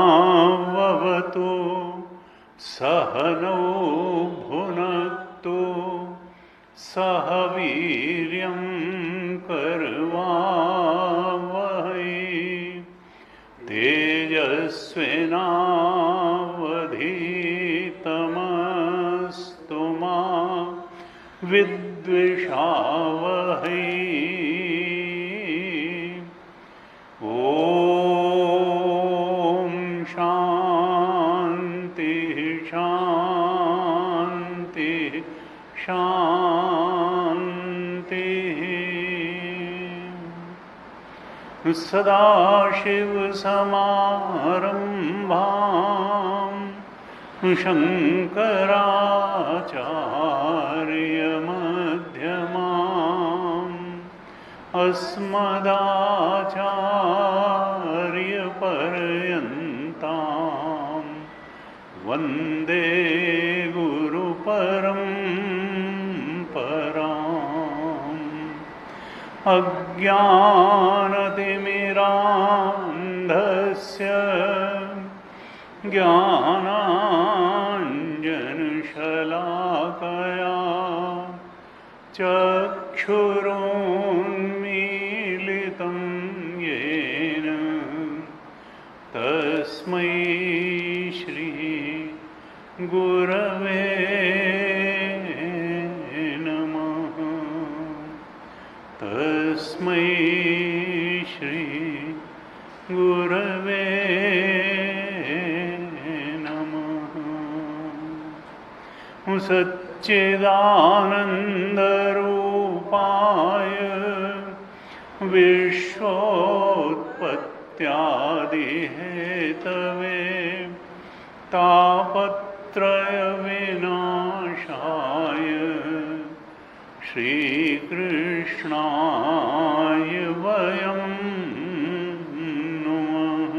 सहनावतु सहनौ भुनक्तु सह वीर्यं करवावहै तेजस्विनावधीतमस्तु मा विद्विषावहै। सदाशिवसमारम्भां शङ्कराचार्यमध्यमाम् अस्मदाचार्यपर्यन्तां वन्दे गुरुपरम्पराम्। अज्ञानतिमिरान्धस्य ज्ञानाञ्जनशलाकया चक्षुरुन्मीलितं येन तस्मै श्री गुरवे तस्मै श्री गुरवे नमः। सच्चिदानन्दरूपाय विश्वोत्पत्त्यादिहेतवे तापत्रयविनाशाय श्रीकृष्णाय वयं नमः।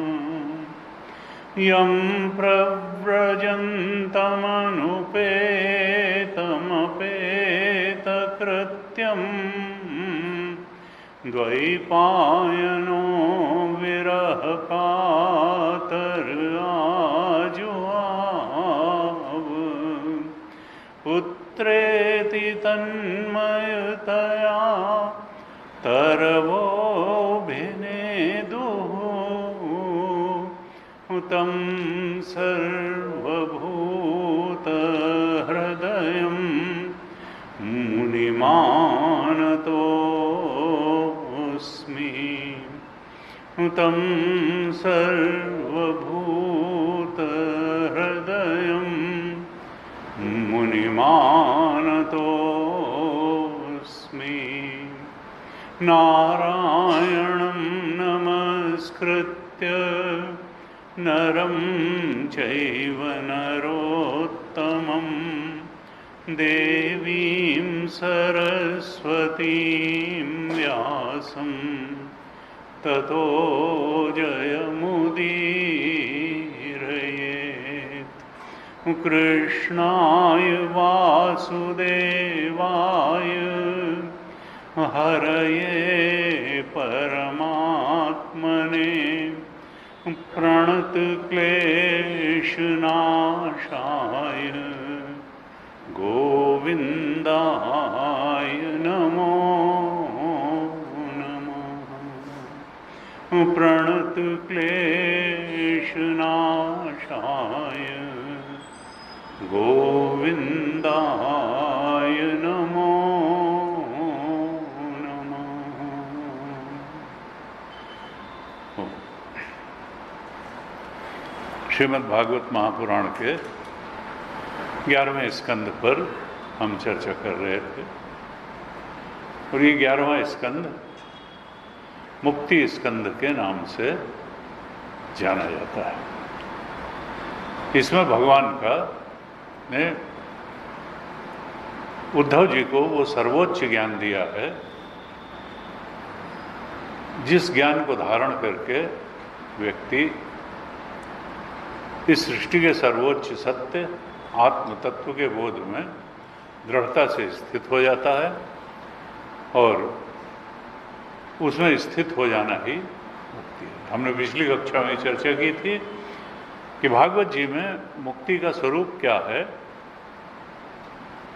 यं प्रव्रजन्तमनुपेतमपेतकृत्यं द्वैपायनो विरहकातराजुहाव पुत्रेति तन्मयतया तरवोऽभिनेदुः तं सर्वभूतहृदयं मुनिमानतोऽस्मि तं सर्वभूतहृदयं मुनिमानतोऽस्मि। नारायणं नमस्कृत्य नरं चैव नरोत्तमं देवीं सरस्वतीं व्यासं ततो जयमुदीरयेत्। कृष्णाय वासुदेवाय हरये परमात्मने प्रणतक्लेशनाशाय गोविन्दाय नमो नमः। प्रणतक्लेशनाशाय गोविन्दाय नमो नमः। श्रीमद् भागवत महापुराण के 11वें स्कंद पर हम चर्चा कर रहे थे और ये 11वां स्कंद मुक्ति स्कंद के नाम से जाना जाता है। इसमें भगवान का ने उद्धव जी को वो सर्वोच्च ज्ञान दिया है जिस ज्ञान को धारण करके व्यक्ति इस सृष्टि के सर्वोच्च सत्य आत्म तत्व के बोध में दृढ़ता से स्थित हो जाता है और उसमें स्थित हो जाना ही मुक्ति है। हमने पिछली कक्षा में चर्चा की थी कि भागवत जी में मुक्ति का स्वरूप क्या है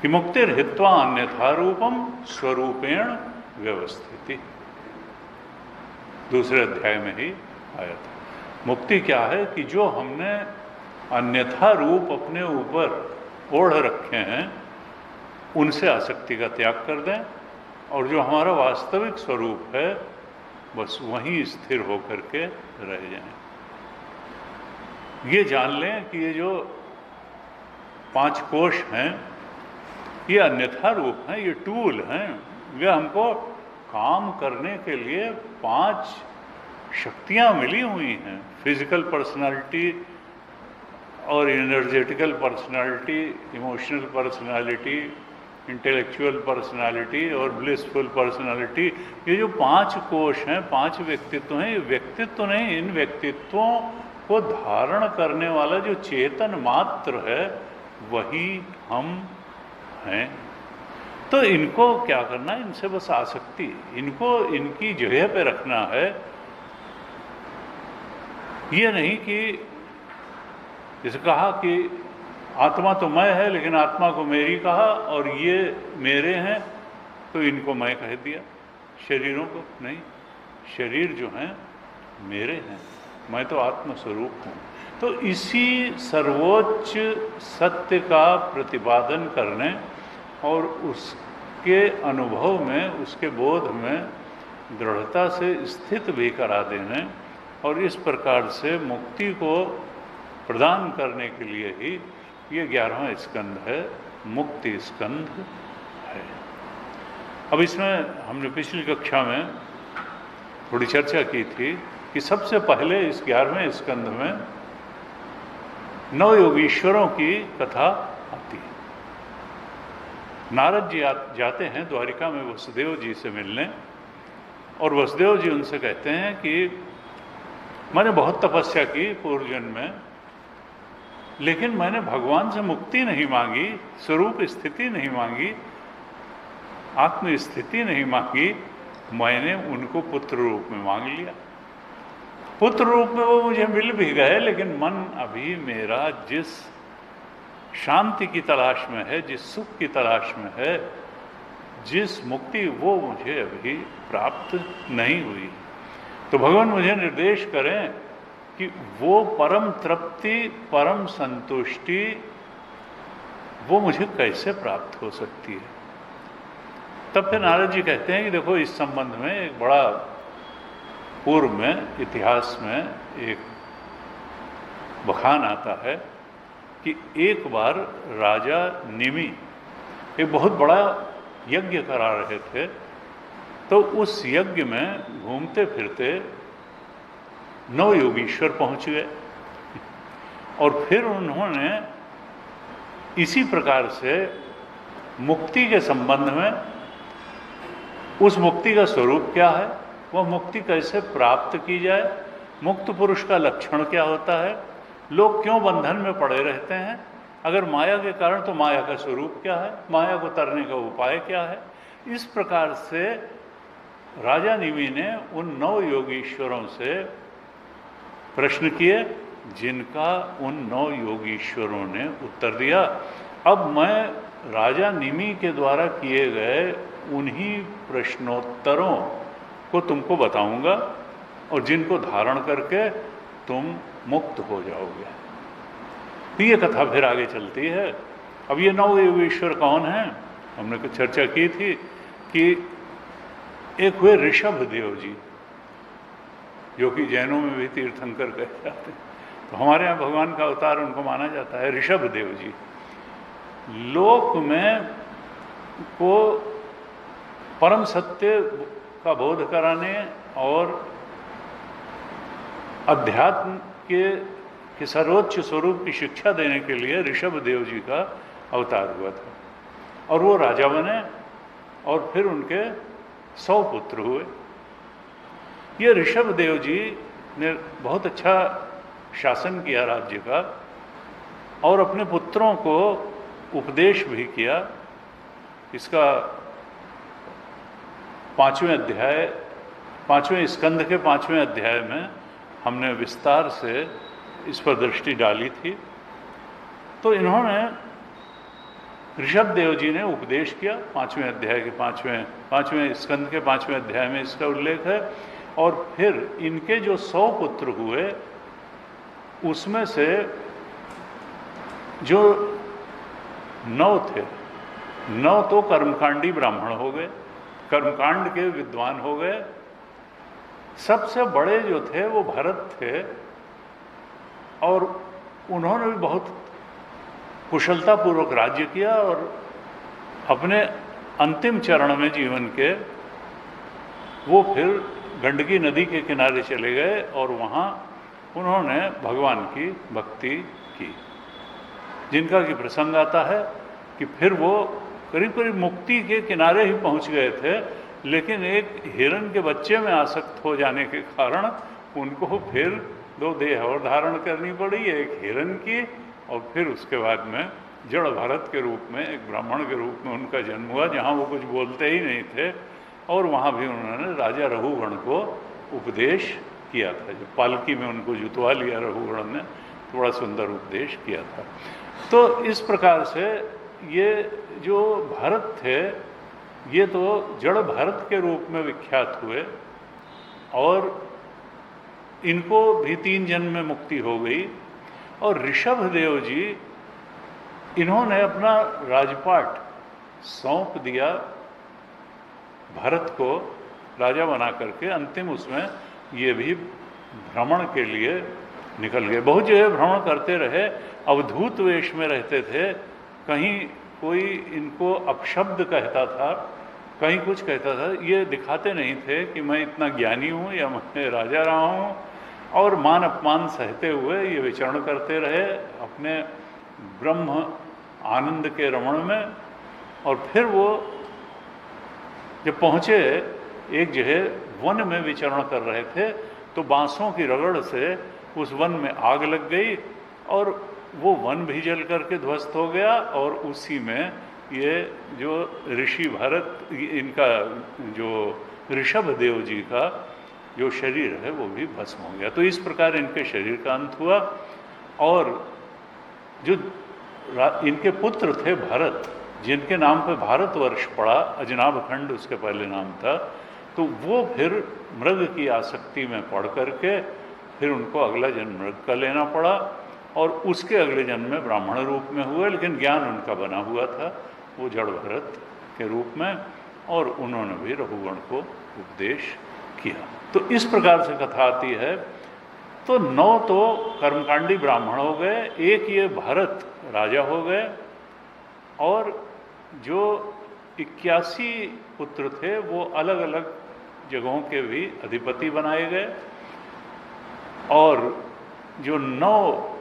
कि मुक्तिर हित्वा अन्यथा रूपम स्वरूपेण व्यवस्थिति, दूसरे अध्याय में ही आया था। मुक्ति क्या है कि जो हमने अन्यथा रूप अपने ऊपर ओढ़ रखे हैं उनसे आसक्ति का त्याग कर दें और जो हमारा वास्तविक स्वरूप है बस वहीं स्थिर होकर के रह जाएं। ये जान लें कि ये जो 5 कोश हैं ये अन्यथा रूप हैं, ये टूल हैं, वे हमको काम करने के लिए 5 शक्तियां मिली हुई हैं, फिजिकल पर्सनालिटी और energetical personality, emotional personality, intellectual personality और ब्लिसफुल पर्सनालिटी। ये जो 5 कोश हैं, 5 व्यक्तित्व हैं, ये व्यक्तित्व नहीं, इन व्यक्तित्वों को धारण करने वाला जो चेतन मात्र है वही हम हैं। तो इनको क्या करना है, इनसे बस आसक्ति, इनको इनकी जगह पे रखना है। ये नहीं कि जैसे कहा कि आत्मा तो मैं है लेकिन आत्मा को मेरी कहा और ये मेरे हैं तो इनको मैं कह दिया, शरीरों को नहीं, शरीर जो हैं मेरे हैं, मैं तो आत्मस्वरूप हूँ। तो इसी सर्वोच्च सत्य का प्रतिपादन करने और उसके अनुभव में, उसके बोध में दृढ़ता से स्थित भी करा देने और इस प्रकार से मुक्ति को प्रदान करने के लिए ही ये 11वां स्कंद है, मुक्ति स्कंद है। अब इसमें हमने पिछली कक्षा में थोड़ी चर्चा की थी कि सबसे पहले इस 11वें स्कंद में 9 योगीश्वरों की कथा आती है। नारद जी जाते हैं द्वारिका में वसुदेव जी से मिलने और वसुदेव जी उनसे कहते हैं कि मैंने बहुत तपस्या की पूर्व जन्म में, लेकिन मैंने भगवान से मुक्ति नहीं मांगी, स्वरूप स्थिति नहीं मांगी, आत्म स्थिति नहीं मांगी, मैंने उनको पुत्र रूप में मांग लिया। पुत्र रूप में वो मुझे मिल भी गए लेकिन मन अभी मेरा जिस शांति की तलाश में है, जिस सुख की तलाश में है, जिस मुक्ति, वो मुझे अभी प्राप्त नहीं हुई। तो भगवान मुझे निर्देश करें कि वो परम तृप्ति, परम संतुष्टि वो मुझे कैसे प्राप्त हो सकती है। तब फिर नारद जी कहते हैं कि देखो इस संबंध में एक बड़ा पूर्व में इतिहास में एक बखान आता है कि एक बार राजा निमि एक बहुत बड़ा यज्ञ करा रहे थे, तो उस यज्ञ में घूमते फिरते 9 योगीश्वर पहुंच गए और फिर उन्होंने इसी प्रकार से मुक्ति के संबंध में, उस मुक्ति का स्वरूप क्या है, वह मुक्ति कैसे प्राप्त की जाए, मुक्त पुरुष का लक्षण क्या होता है, लोग क्यों बंधन में पड़े रहते हैं, अगर माया के कारण तो माया का स्वरूप क्या है, माया को तरने का उपाय क्या है। इस प्रकार से राजा निमि ने उन 9 योगीश्वरों से प्रश्न किए जिनका उन 9 योगीश्वरों ने उत्तर दिया। अब मैं राजा निमि के द्वारा किए गए उन्हीं प्रश्नोत्तरों को तुमको बताऊंगा और जिनको धारण करके तुम मुक्त हो जाओगे। तो ये कथा फिर आगे चलती है। अब ये 9 योगीश्वर कौन हैं, हमने कुछ चर्चा की थी कि एक हुए ऋषभ देव जी, जो कि जैनों में भी तीर्थंकर कहे जाते हैं। तो हमारे यहाँ भगवान का अवतार उनको माना जाता है ऋषभ देव जी। लोक में को परम सत्य का बोध कराने और अध्यात्म के सर्वोच्च स्वरूप की शिक्षा देने के लिए ऋषभ देव जी का अवतार हुआ था, और वो राजा बने और फिर उनके 100 पुत्र हुए। ये ऋषभ देव जी ने बहुत अच्छा शासन किया राज्य का, और अपने पुत्रों को उपदेश भी किया। इसका 5वें स्कंध के 5वें अध्याय में हमने विस्तार से इस पर दृष्टि डाली थी। तो इन्होंने ऋषभ देव जी ने उपदेश किया। 5वें अध्याय के 5वें स्कंध के 5वें अध्याय में इसका उल्लेख है। और फिर इनके जो 100 पुत्र हुए उसमें से जो 9 थे, 9 तो कर्मकांडी ब्राह्मण हो गए, कर्मकांड के विद्वान हो गए। सबसे बड़े जो थे वो भरत थे, और उन्होंने भी बहुत कुशलतापूर्वक राज्य किया, और अपने अंतिम चरण में जीवन के वो फिर गंडकी नदी के किनारे चले गए और वहाँ उन्होंने भगवान की भक्ति की, जिनका कि प्रसंग आता है कि फिर वो करीब करीब मुक्ति के किनारे ही पहुँच गए थे, लेकिन एक हिरण के बच्चे में आसक्त हो जाने के कारण उनको फिर 2 देह और धारण करनी पड़ी, एक हिरण की और फिर उसके बाद में जड़ भरत के रूप में, एक ब्राह्मण के रूप में उनका जन्म हुआ, जहाँ वो कुछ बोलते ही नहीं थे। और वहाँ भी उन्होंने राजा रघुगण को उपदेश किया था। जो पालकी में उनको जुतवा लिया रघुगण ने, थोड़ा सुंदर उपदेश किया था। तो इस प्रकार से ये जो भरत थे ये तो जड़ भरत के रूप में विख्यात हुए, और इनको भी 3 जन्म में मुक्ति हो गई। और ऋषभ देव जी, इन्होंने अपना राजपाट सौंप दिया भरत को राजा बना करके। अंतिम उसमें ये भी भ्रमण के लिए निकल गए, बहुत जगह भ्रमण करते रहे, अवधूत वेश में रहते थे। कहीं कोई इनको अपशब्द कहता था, कहीं कुछ कहता था, ये दिखाते नहीं थे कि मैं इतना ज्ञानी हूँ या मैं राजा रहा हूँ। और मान अपमान सहते हुए ये विचरण करते रहे अपने ब्रह्म आनंद के रमण में। और फिर वो जब पहुँचे एक जगह वन में विचरण कर रहे थे, तो बांसों की रगड़ से उस वन में आग लग गई और वो वन भी जल करके ध्वस्त हो गया, और उसी में ये जो ऋषि भरत, इनका जो ऋषभ देव जी का जो शरीर है वो भी भस्म हो गया। तो इस प्रकार इनके शरीर का अंत हुआ। और जो इनके पुत्र थे भरत, जिनके नाम पे भारतवर्ष पड़ा, अजनाभ खंड उसके पहले नाम था, तो वो फिर मृग की आसक्ति में पड़ करके फिर उनको अगला जन्म मृग का लेना पड़ा, और उसके अगले जन्म में ब्राह्मण रूप में हुए, लेकिन ज्ञान उनका बना हुआ था वो जड़ भरत के रूप में, और उन्होंने भी रघुगण को उपदेश किया। तो इस प्रकार से कथा आती है। तो 9 तो कर्मकांडी ब्राह्मण हो गए, एक ये भरत राजा हो गए, और जो 81 पुत्र थे वो अलग अलग जगहों के भी अधिपति बनाए गए, और जो 9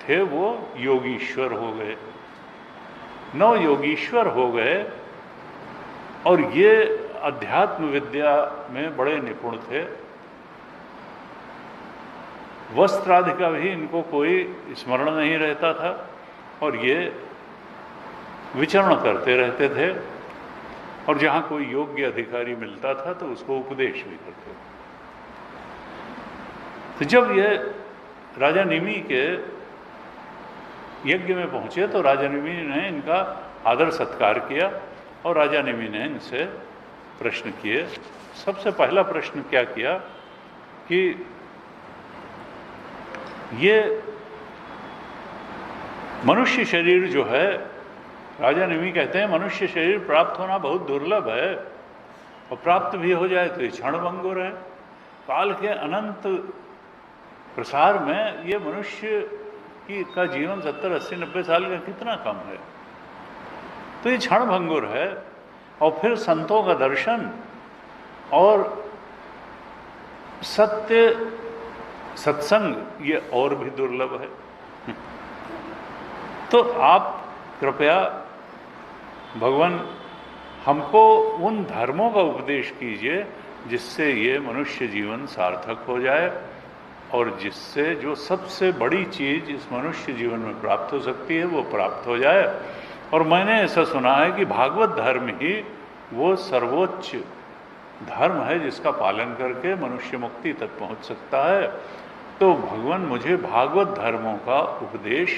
थे वो योगीश्वर हो गए। 9 योगीश्वर हो गए, और ये अध्यात्म विद्या में बड़े निपुण थे। वस्त्रादि का भी इनको कोई स्मरण नहीं रहता था, और ये विचरण करते रहते थे, और जहाँ कोई योग्य अधिकारी मिलता था तो उसको उपदेश भी करते थे। तो जब ये राजा निमि के यज्ञ में पहुँचे तो राजा निमि ने इनका आदर सत्कार किया, और राजा निमि ने इनसे प्रश्न किए। सबसे पहला प्रश्न क्या किया कि ये मनुष्य शरीर जो है, राजा निमि कहते हैं मनुष्य शरीर प्राप्त होना बहुत दुर्लभ है, और प्राप्त भी हो जाए तो ये क्षण भंगुर है। काल के अनंत प्रसार में ये मनुष्य का जीवन 70, 80, 90 साल का कितना कम है। तो ये क्षण भंगुर है। और फिर संतों का दर्शन और सत्य सत्संग ये और भी दुर्लभ है। तो आप कृपया भगवान हमको उन धर्मों का उपदेश कीजिए जिससे ये मनुष्य जीवन सार्थक हो जाए और जिससे जो सबसे बड़ी चीज़ इस मनुष्य जीवन में प्राप्त हो सकती है वो प्राप्त हो जाए। और मैंने ऐसा सुना है कि भागवत धर्म ही वो सर्वोच्च धर्म है जिसका पालन करके मनुष्य मुक्ति तक पहुंच सकता है। तो भगवान मुझे भागवत धर्मों का उपदेश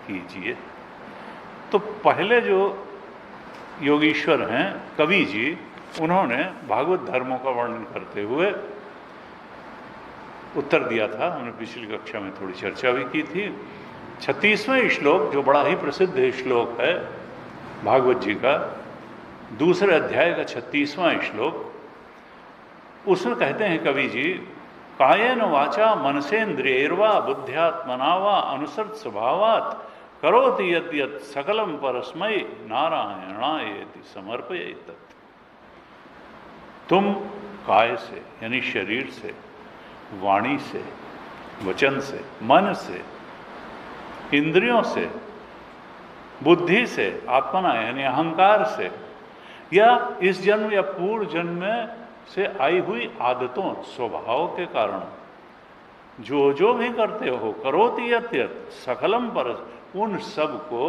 कीजिए। तो पहले जो योगीश्वर हैं कवि जी, उन्होंने भागवत धर्मों का वर्णन करते हुए उत्तर दिया था। हमने पिछली कक्षा में थोड़ी चर्चा भी की थी। 36वें श्लोक जो बड़ा ही प्रसिद्ध श्लोक है भागवत जी का, दूसरे अध्याय का 36वां श्लोक, उसमें कहते हैं कवि जी, कायेन वाचा मनसेन्द्रियैर्वा बुद्ध्यात्मना वा अनुसृत स्वभावात् करोति यत् यत् सकलम परस्मै नारायणायेति समर्पयेत्। तुम काय से यानी शरीर से, वाणी से, वचन से, मन से, इंद्रियों से, बुद्धि से, आत्मना यानी अहंकार से, या इस जन्म या पूर्व जन्म में से आई हुई आदतों स्वभाव के कारण जो जो भी करते हो, करोति यत् यत् सकलम परस, उन सब को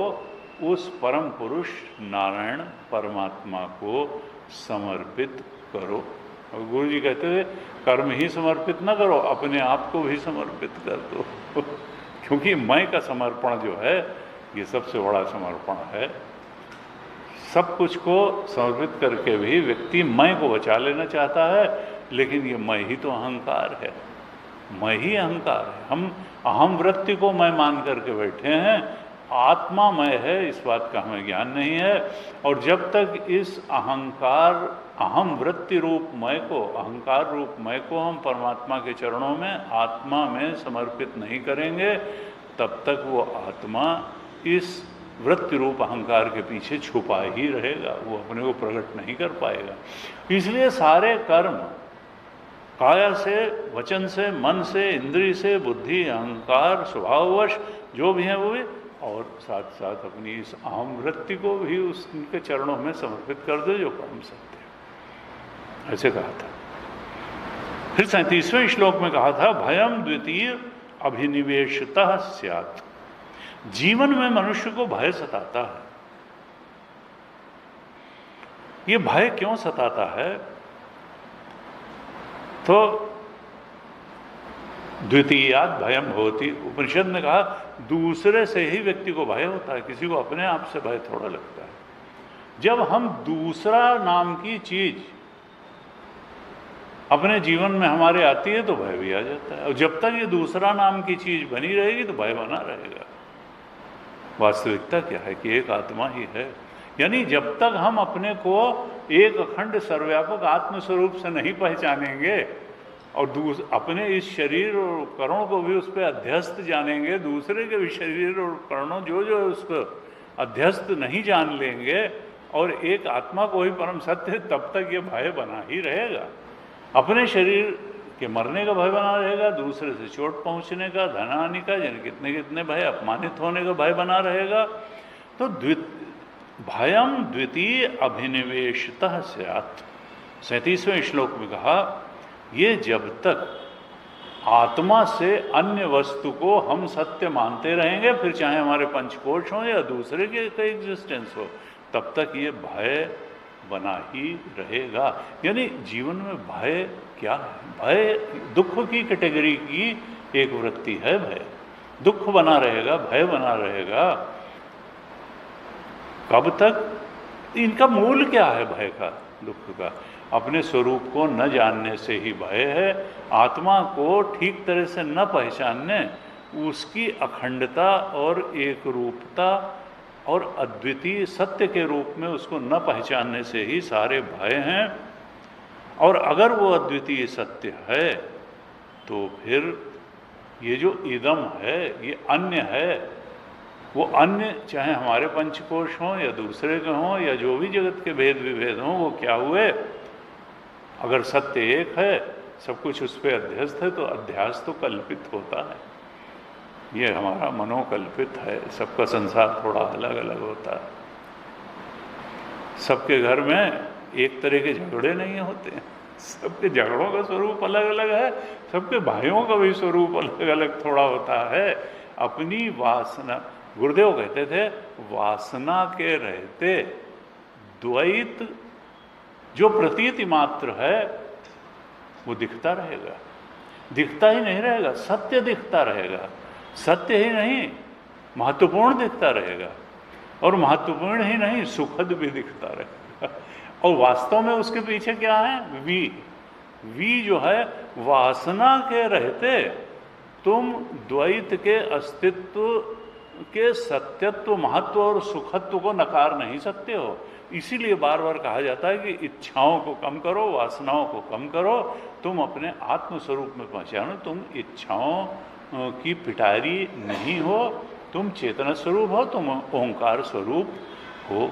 उस परम पुरुष नारायण परमात्मा को समर्पित करो। और गुरु जी कहते थे कर्म ही समर्पित न करो, अपने आप को भी समर्पित कर दो। क्योंकि मैं का समर्पण जो है ये सबसे बड़ा समर्पण है। सब कुछ को समर्पित करके भी व्यक्ति मैं को बचा लेना चाहता है, लेकिन ये मैं ही तो अहंकार है, मैं ही अहंकार है। हम अहम वृत्ति को मैं मान करके बैठे हैं, आत्मा मैं है इस बात का हमें ज्ञान नहीं है। और जब तक इस अहंकार अहम वृत्ति रूप मैं को, अहंकार रूप मैं को हम परमात्मा के चरणों में आत्मा में समर्पित नहीं करेंगे, तब तक वो आत्मा इस वृत्ति रूप अहंकार के पीछे छुपा ही रहेगा, वो अपने को प्रकट नहीं कर पाएगा। इसलिए सारे कर्म काया से, वचन से, मन से, इंद्रिय से, बुद्धि, अहंकार, स्वभाववश जो भी हैं वो भी, और साथ साथ अपनी इस अहम वृत्ति को भी उसके चरणों में समर्पित कर दो जो परम सत्य है। ऐसे कहा था। फिर 37वें श्लोक में कहा था, भयम द्वितीय अभिनिवेशतः स्यात्। जीवन में मनुष्य को भय सताता है। ये भय क्यों सताता है? तो द्वितीयात् भयम भवति, उपनिषद ने कहा दूसरे से ही व्यक्ति को भय होता है, किसी को अपने आप से भय थोड़ा लगता है। जब हम दूसरा नाम की चीज अपने जीवन में हमारे आती है तो भय भी आ जाता है, और जब तक ये दूसरा नाम की चीज बनी रहेगी तो भय बना रहेगा। वास्तविकता क्या है कि एक आत्मा ही है। यानी जब तक हम अपने को एक अखंड सर्वव्यापक आत्मस्वरूप से नहीं पहचानेंगे और अपने इस शरीर और उपकरणों को भी उस पर अध्यस्त जानेंगे, दूसरे के भी शरीर और उपकरणों जो जो है उसको अध्यस्त नहीं जान लेंगे और एक आत्मा को ही परम सत्य, तब तक ये भय बना ही रहेगा। अपने शरीर के मरने का भय बना रहेगा, दूसरे से चोट पहुंचने का, धन हानि का, यानी कितने कितने भय, अपमानित होने का भय बना रहेगा। तो भयम द्वितीय अभिनिवेशतः स्यात्। 37वें श्लोक में कहा, ये जब तक आत्मा से अन्य वस्तु को हम सत्य मानते रहेंगे, फिर चाहे हमारे पंचकोश हों या दूसरे के एग्जिस्टेंस हो, तब तक ये भय बना ही रहेगा। यानी जीवन में भय क्या है? भय दुख की कैटेगरी की एक वृत्ति है। भय दुख बना रहेगा, भय बना रहेगा। कब तक? इनका मूल क्या है भय का, दुख का? अपने स्वरूप को न जानने से ही भय है। आत्मा को ठीक तरह से न पहचानने, उसकी अखंडता और एक रूपता और अद्वितीय सत्य के रूप में उसको न पहचानने से ही सारे भय हैं। और अगर वो अद्वितीय सत्य है तो फिर ये जो इदम है ये अन्य है। वो अन्य चाहे हमारे पंचकोश हों या दूसरे के हों या जो भी जगत के भेद विभेद हों, वो क्या हुए? अगर सत्य एक है, सब कुछ उस पर अध्यस्त है, तो अध्यास तो कल्पित होता है। ये हमारा मनोकल्पित है। सबका संसार थोड़ा अलग अलग होता है। सबके घर में एक तरह के झगड़े नहीं होते हैं। सबके झगड़ों का स्वरूप अलग अलग है। सबके भाइयों का भी स्वरूप अलग अलग थोड़ा होता है। अपनी वासना, गुरुदेव कहते थे, वासना के रहते द्वैत जो प्रतीति मात्र है वो दिखता रहेगा। दिखता ही नहीं रहेगा, सत्य दिखता रहेगा। सत्य ही नहीं, महत्वपूर्ण दिखता रहेगा। और महत्वपूर्ण ही नहीं, सुखद भी दिखता रहेगा। और वास्तव में उसके पीछे क्या है? वी जो है, वासना के रहते तुम द्वैत के अस्तित्व के सत्यत्व, महत्व और सुखत्व को नकार नहीं सकते हो। इसीलिए बार बार कहा जाता है कि इच्छाओं को कम करो, वासनाओं को कम करो, तुम अपने आत्मस्वरूप में पहचानो। तुम इच्छाओं की पिटारी नहीं हो, तुम चेतना स्वरूप हो, तुम ओंकार स्वरूप हो।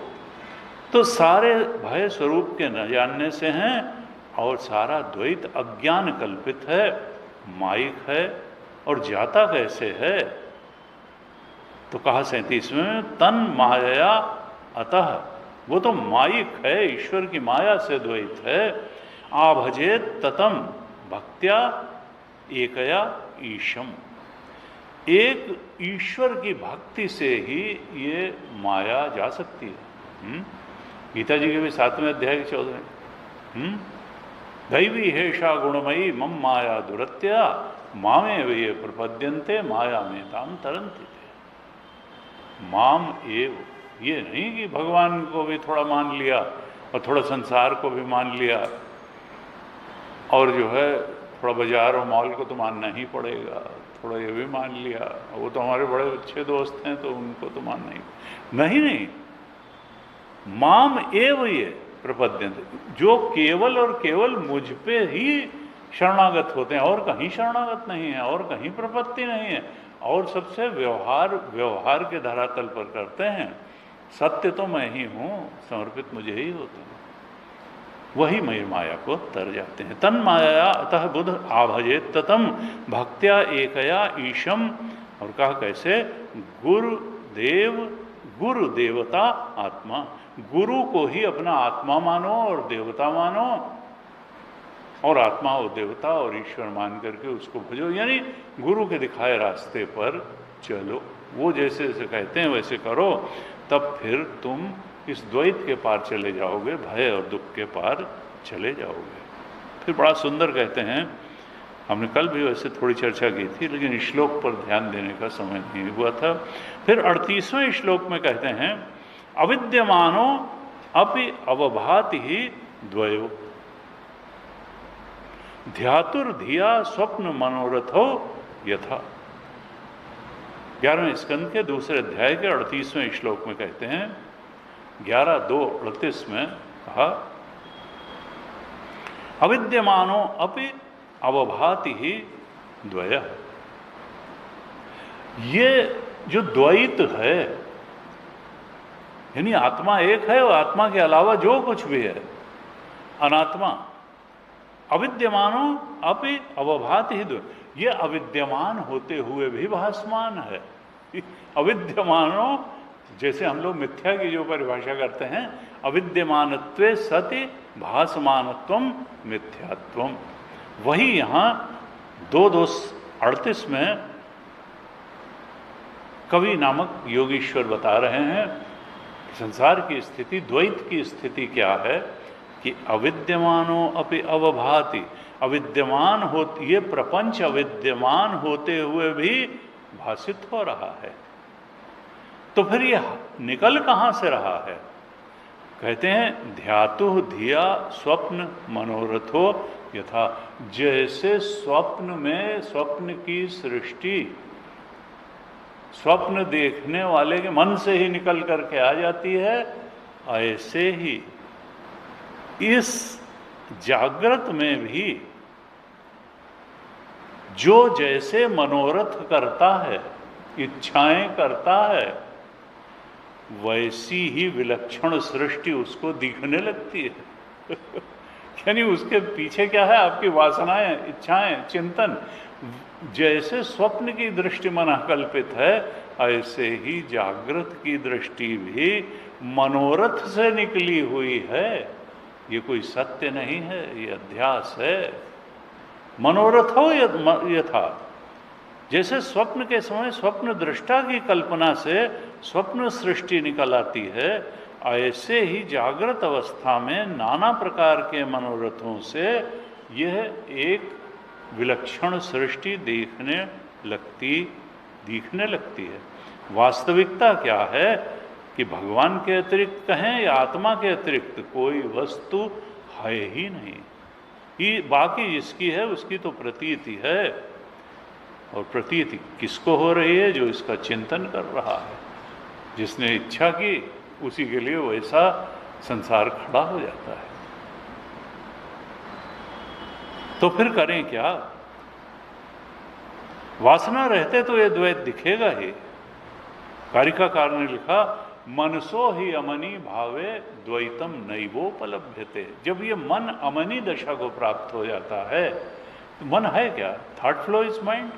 तो सारे भय स्वरूप के न जानने से हैं, और सारा द्वैत अज्ञान कल्पित है, माइक है। और जाता कैसे है? तो कहा 37वें में, तन माया अतः, वो तो माइक है, ईश्वर की माया से द्वैत है। आभजेत ततम भक्त्या एकया ईशम, एक ईश्वर की भक्ति से ही ये माया जा सकती है। गीता जी के भी 7वें अध्याय के 14। दैवी हेषा गुणमयी मम माया दुरत्या मामे वे प्रपद्यन्ते माया में ताम तरंति। माम एव, ये नहीं कि भगवान को भी थोड़ा मान लिया और थोड़ा संसार को भी मान लिया, और जो है थोड़ा बाजार और मॉल को तो मानना ही पड़ेगा, थोड़ा ये भी मान लिया, वो तो हमारे बड़े अच्छे दोस्त हैं तो उनको तो मानना ही नहीं। माम एव ये प्रपद्यन्ते, जो केवल और केवल मुझ पे ही शरणागत होते हैं, और कहीं शरणागत नहीं है, और कहीं प्रपत्ति नहीं है, और सबसे व्यवहार के धरातल पर करते हैं। सत्य तो मैं ही हूँ, समर्पित मुझे ही होते हैं, वही मेरी माया को तर जाते हैं। तन माया अतः बुध आभजेत ततम भक्त्या एकया ईशम। और कहा कैसे? गुरु देवता आत्मा, गुरु को ही अपना आत्मा मानो और देवता मानो, और आत्मा और देवता और ईश्वर मान करके उसको भजो, यानी गुरु के दिखाए रास्ते पर चलो। वो जैसे जैसे कहते हैं वैसे करो, तब फिर तुम इस द्वैत के पार चले जाओगे, भय और दुख के पार चले जाओगे। फिर बड़ा सुंदर कहते हैं, हमने कल भी वैसे थोड़ी चर्चा की थी, लेकिन श्लोक पर ध्यान देने का समय नहीं हुआ था। फिर 38वें श्लोक में कहते हैं, अविद्यमानो अपि अवभाति ही द्वयो ध्यातुर्धिया स्वप्न मनोरथो यथा। 11वें स्कंद के दूसरे अध्याय के 38वें श्लोक में कहते हैं, 11:2:38 में कहा, अविद्यमानो अपि अवभाति ही द्वय। ये जो द्वैत है, यानी आत्मा एक है और आत्मा के अलावा जो कुछ भी है अनात्मा। अविद्यमानो अपि अवभाति ही द्वय, ये अविद्यमान होते हुए भी भासमान है। अविद्यमानो, जैसे हम लोग मिथ्या की जो परिभाषा करते हैं, अविद्यमानत्वे सति भासमानत्वम मिथ्यात्वम, वही यहाँ 2:38 में कवि नामक योगीश्वर बता रहे हैं। संसार की स्थिति, द्वैत की स्थिति क्या है कि अविद्यमानो अपि अवभाति, अविद्यमान हो, ये प्रपंच अविद्यमान होते हुए भी भासित हो रहा है। तो फिर ये निकल कहाँ से रहा है? कहते हैं, ध्यातु धिया स्वप्न मनोरथो यथा। जैसे स्वप्न में स्वप्न की सृष्टि स्वप्न देखने वाले के मन से ही निकल करके आ जाती है, ऐसे ही इस जागृत में भी जो जैसे मनोरथ करता है, इच्छाएं करता है, वैसी ही विलक्षण सृष्टि उसको दिखने लगती है। यानी उसके पीछे क्या है? आपकी वासनाएं, इच्छाएं, चिंतन। जैसे स्वप्न की दृष्टि मनाकल्पित है, ऐसे ही जागृत की दृष्टि भी मनोरथ से निकली हुई है। ये कोई सत्य नहीं है, ये अध्यास है। मनोरथ हो यथा, जैसे स्वप्न के समय स्वप्न दृष्टा की कल्पना से स्वप्न सृष्टि निकल आती है, ऐसे ही जागृत अवस्था में नाना प्रकार के मनोरथों से यह एक विलक्षण सृष्टि दिखने लगती है। वास्तविकता क्या है कि भगवान के अतिरिक्त कहें या आत्मा के अतिरिक्त कोई वस्तु है ही नहीं। ये बाकी जिसकी है उसकी तो प्रतीति है, और प्रतीति किसको हो रही है? जो इसका चिंतन कर रहा है। जिसने इच्छा की उसी के लिए वैसा संसार खड़ा हो जाता है। तो फिर करें क्या? वासना रहते तो ये द्वैत दिखेगा ही। कारिकाकार ने लिखा, मनसो ही अमनी भावे द्वैतम नैवोपलभ्यते। जब ये मन अमनी दशा को प्राप्त हो जाता है, तो मन है क्या? Thought flow is mind.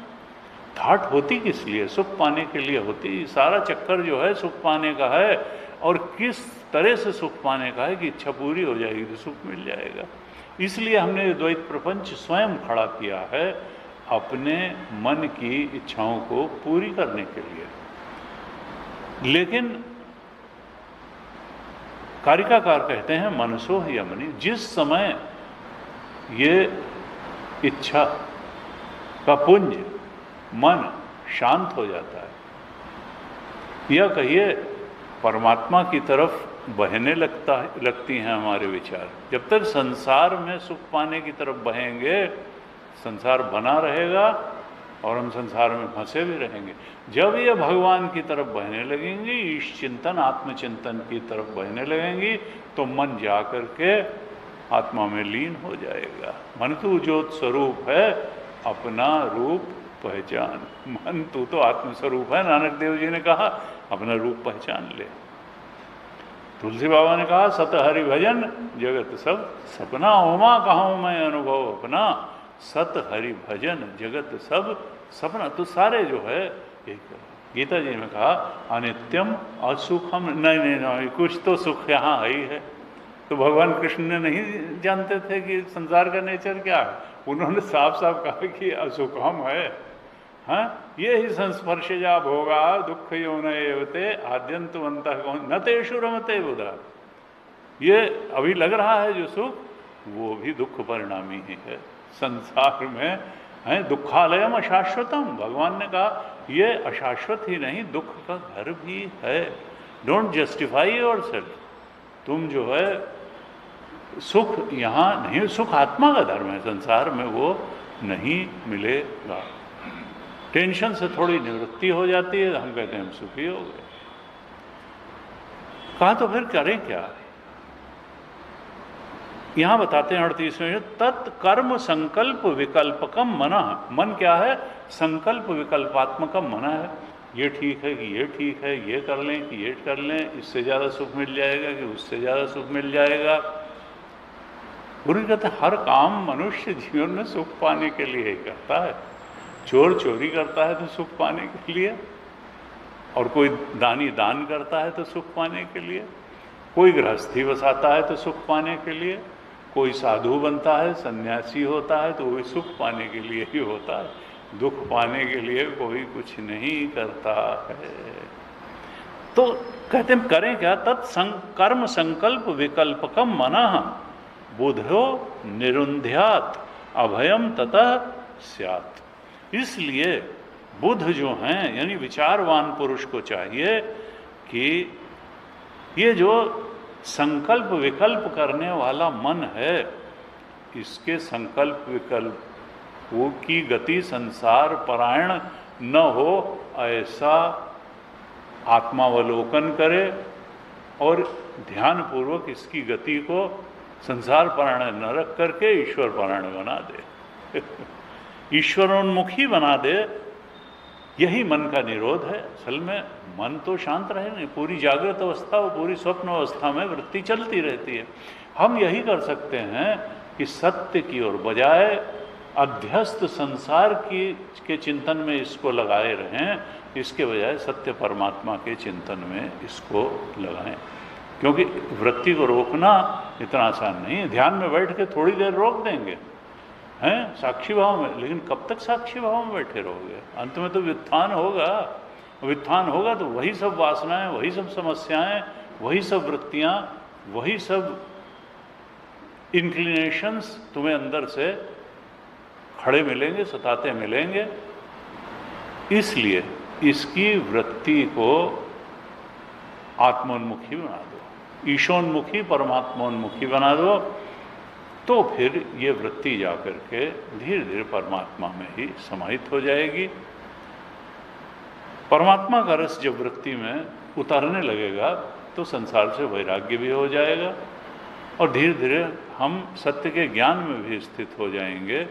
Thought होती किस लिए? सुख पाने के लिए होती। सारा चक्कर जो है सुख पाने का है, और किस तरह से सुख पाने का है कि इच्छा पूरी हो जाएगी तो सुख मिल जाएगा। इसलिए हमने द्वैत प्रपंच स्वयं खड़ा किया है अपने मन की इच्छाओं को पूरी करने के लिए। लेकिन कारिकाकार कहते हैं, मनसो ही अमनी। जिस समय ये इच्छा का पुंज मन शांत हो जाता है, या कहिए परमात्मा की तरफ बहने लगती हैं हमारे विचार। जब तक संसार में सुख पाने की तरफ बहेंगे, संसार बना रहेगा और हम संसार में फंसे भी रहेंगे। जब ये भगवान की तरफ बहने लगेंगी, ईश चिंतन, आत्मचिंतन की तरफ बहने लगेंगी, तो मन जा करके आत्मा में लीन हो जाएगा। मन तू ज्योत स्वरूप है, अपना रूप पहचान। मन तू तो आत्मस्वरूप है, नानक देव जी ने कहा, अपना रूप पहचान ले। तुलसी बाबा ने कहा, सत हरि भजन जगत सब सपना, होमा कहाऊं मैं अनुभव अपना। सत हरि भजन जगत सब सपना। तो सारे जो है एक गीता जी ने कहा, अनित्यम असुखम। नहीं, कुछ तो सुख यहाँ है ही है। तो भगवान कृष्ण ने नहीं जानते थे कि संसार का नेचर क्या है? उन्होंने साफ साफ कहा कि असुखम है। हाँ, ये ही संस्पर्शजा भोगा दुख योनते आद्यंतवंत न तेषु रमते बुधा। ये अभी लग रहा है जो सुख, वो भी दुख परिणामी ही है। संसार में है दुखालयम अशाश्वतम। भगवान ने कहा ये अशाश्वत ही नहीं, दुख का घर भी है। Don't justify yourself. तुम जो है सुख यहाँ नहीं, सुख आत्मा का धर्म है, संसार में वो नहीं मिलेगा। टेंशन से थोड़ी निवृत्ति हो जाती है, हम कहते हैं हम सुखी हो गए। कहा तो फिर करें क्या? यहां बताते हैं 38वें, तत्कर्म संकल्प विकल्पकम मना। मन क्या है? संकल्प विकल्पात्मकम मना है। ये ठीक है कि ये ठीक है, ये कर लें कि ये कर लें, इससे ज़्यादा सुख मिल जाएगा कि उससे ज़्यादा सुख मिल जाएगा। गुरु कहते हैं हर काम मनुष्य जीवन में सुख पाने के लिए ही करता है। चोर चोरी करता है तो सुख पाने के लिए, और कोई दानी दान करता है तो सुख पाने के लिए, कोई गृहस्थी बसाता है तो सुख पाने के लिए, कोई साधु बनता है, सन्यासी होता है तो वही सुख पाने के लिए ही होता है। दुख पाने के लिए कोई कुछ नहीं करता है। तो कहते हैं करें क्या? तत्कर्म संकल्प विकल्पकम मनः बुधो निरुंध्यात अभयम ततः स्यात्। इसलिए बुध जो हैं, यानी विचारवान पुरुष को चाहिए कि ये जो संकल्प विकल्प करने वाला मन है, इसके संकल्प विकल्प वो की गति संसार परायण न हो, ऐसा आत्मावलोकन करे और ध्यानपूर्वक इसकी गति को संसार परायण न रख करके ईश्वर परायण बना दे। ईश्वरोन्मुखी बना दे, यही मन का निरोध है। असल में मन तो शांत रहे नहीं, पूरी जागृत अवस्था और पूरी स्वप्न अवस्था में वृत्ति चलती रहती है। हम यही कर सकते हैं कि सत्य की ओर बजाय अध्यस्त संसार के चिंतन में इसको लगाए रहें, इसके बजाय सत्य परमात्मा के चिंतन में इसको लगाएं। क्योंकि वृत्ति को रोकना इतना आसान नहीं है। ध्यान में बैठ के थोड़ी देर रोक देंगे हैं साक्षी भाव में, लेकिन कब तक साक्षी भाव में बैठे रहोगे? अंत में तो व्युत्थान होगा। व्युत्थान होगा तो वही सब वासनाएं, वही सब समस्याएं, वही सब वृत्तियां, वही सब इंक्लिनेशंस तुम्हें अंदर से खड़े मिलेंगे, सताते मिलेंगे। इसलिए इसकी वृत्ति को आत्मोन्मुखी बना दो, ईशोन्मुखी परमात्मोन्मुखी बना दो, तो फिर ये वृत्ति जाकर के धीरे धीरे परमात्मा में ही समाहित हो जाएगी। परमात्मा का रस जब वृत्ति में उतरने लगेगा तो संसार से वैराग्य भी हो जाएगा और धीरे धीरे हम सत्य के ज्ञान में भी स्थित हो जाएंगे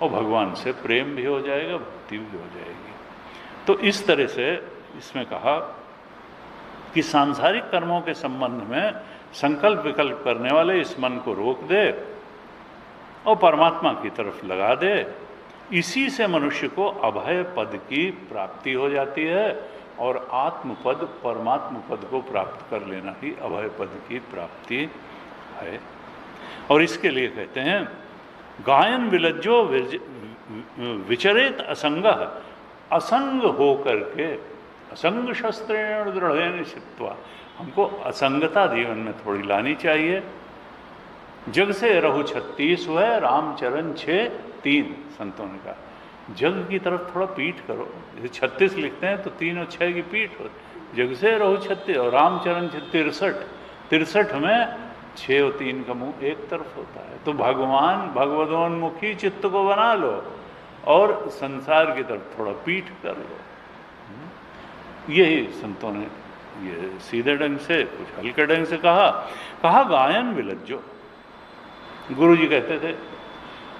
और भगवान से प्रेम भी हो जाएगा, भक्ति भी हो जाएगी। तो इस तरह से इसमें कहा कि सांसारिक कर्मों के संबंध में संकल्प विकल्प करने वाले इस मन को रोक दे और परमात्मा की तरफ लगा दे। इसी से मनुष्य को अभय पद की प्राप्ति हो जाती है और आत्मपद परमात्म पद को प्राप्त कर लेना ही अभय पद की प्राप्ति है। और इसके लिए कहते हैं गायन विलज्जो विचरेत असंग, असंग हो करके, असंग शस्त्रेण दृढ़ेन छित्वा, हमको असंगता जीवन में थोड़ी लानी चाहिए। जग से रहु 36 हुए, रामचरण 6:3 संतों ने कहा। जग की तरफ थोड़ा पीठ करो, जैसे 36 लिखते हैं तो 3 और 6 की पीठ हो। जग से रहु 36 और रामचरण 63 में 6 और 3 का मुंह एक तरफ होता है। तो भगवान भगवदोन्मुखी चित्त को बना लो और संसार की तरफ थोड़ा पीठ कर लो। यही संतों ने ये सीधे ढंग से, कुछ हल्के ढंग से कहा गायन विलज्जो। गुरु जी कहते थे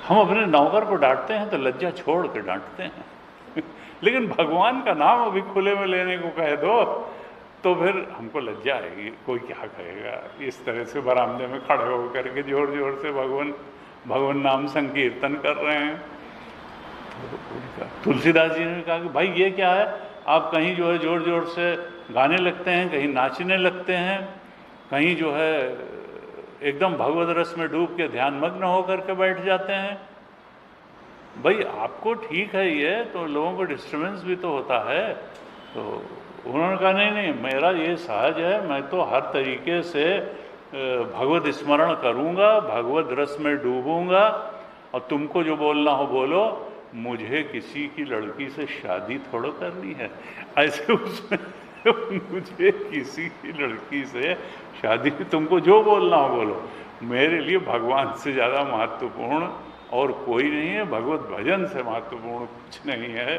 हम अपने नौकर को डांटते हैं तो लज्जा छोड़ के डांटते हैं लेकिन भगवान का नाम अभी खुले में लेने को कह दो तो फिर हमको लज्जा आएगी, कोई क्या कहेगा। इस तरह से बरामदे में खड़े होकर के जोर जोर से भगवान नाम संकीर्तन कर रहे हैं। तो तुलसीदास जी ने कहा कि भाई ये क्या है, आप कहीं जो है जोर जोर से गाने लगते हैं, कहीं नाचने लगते हैं, कहीं जो है एकदम भगवत रस में डूब के ध्यान मग्न होकर के बैठ जाते हैं। भाई आपको ठीक है ये, तो लोगों को डिस्टर्बेंस भी तो होता है। तो उन्होंने कहा नहीं, मेरा ये सहज है, मैं तो हर तरीके से भगवत स्मरण करूँगा, भगवत रस में डूबूंगा, और तुमको जो बोलना हो बोलो, मुझे किसी की लड़की से शादी थोड़ा करनी है। ऐसे उसमें मुझे किसी की लड़की से शादी, तुमको जो बोलना हो बोलो, मेरे लिए भगवान से ज़्यादा महत्वपूर्ण और कोई नहीं है, भगवत भजन से महत्वपूर्ण कुछ नहीं है।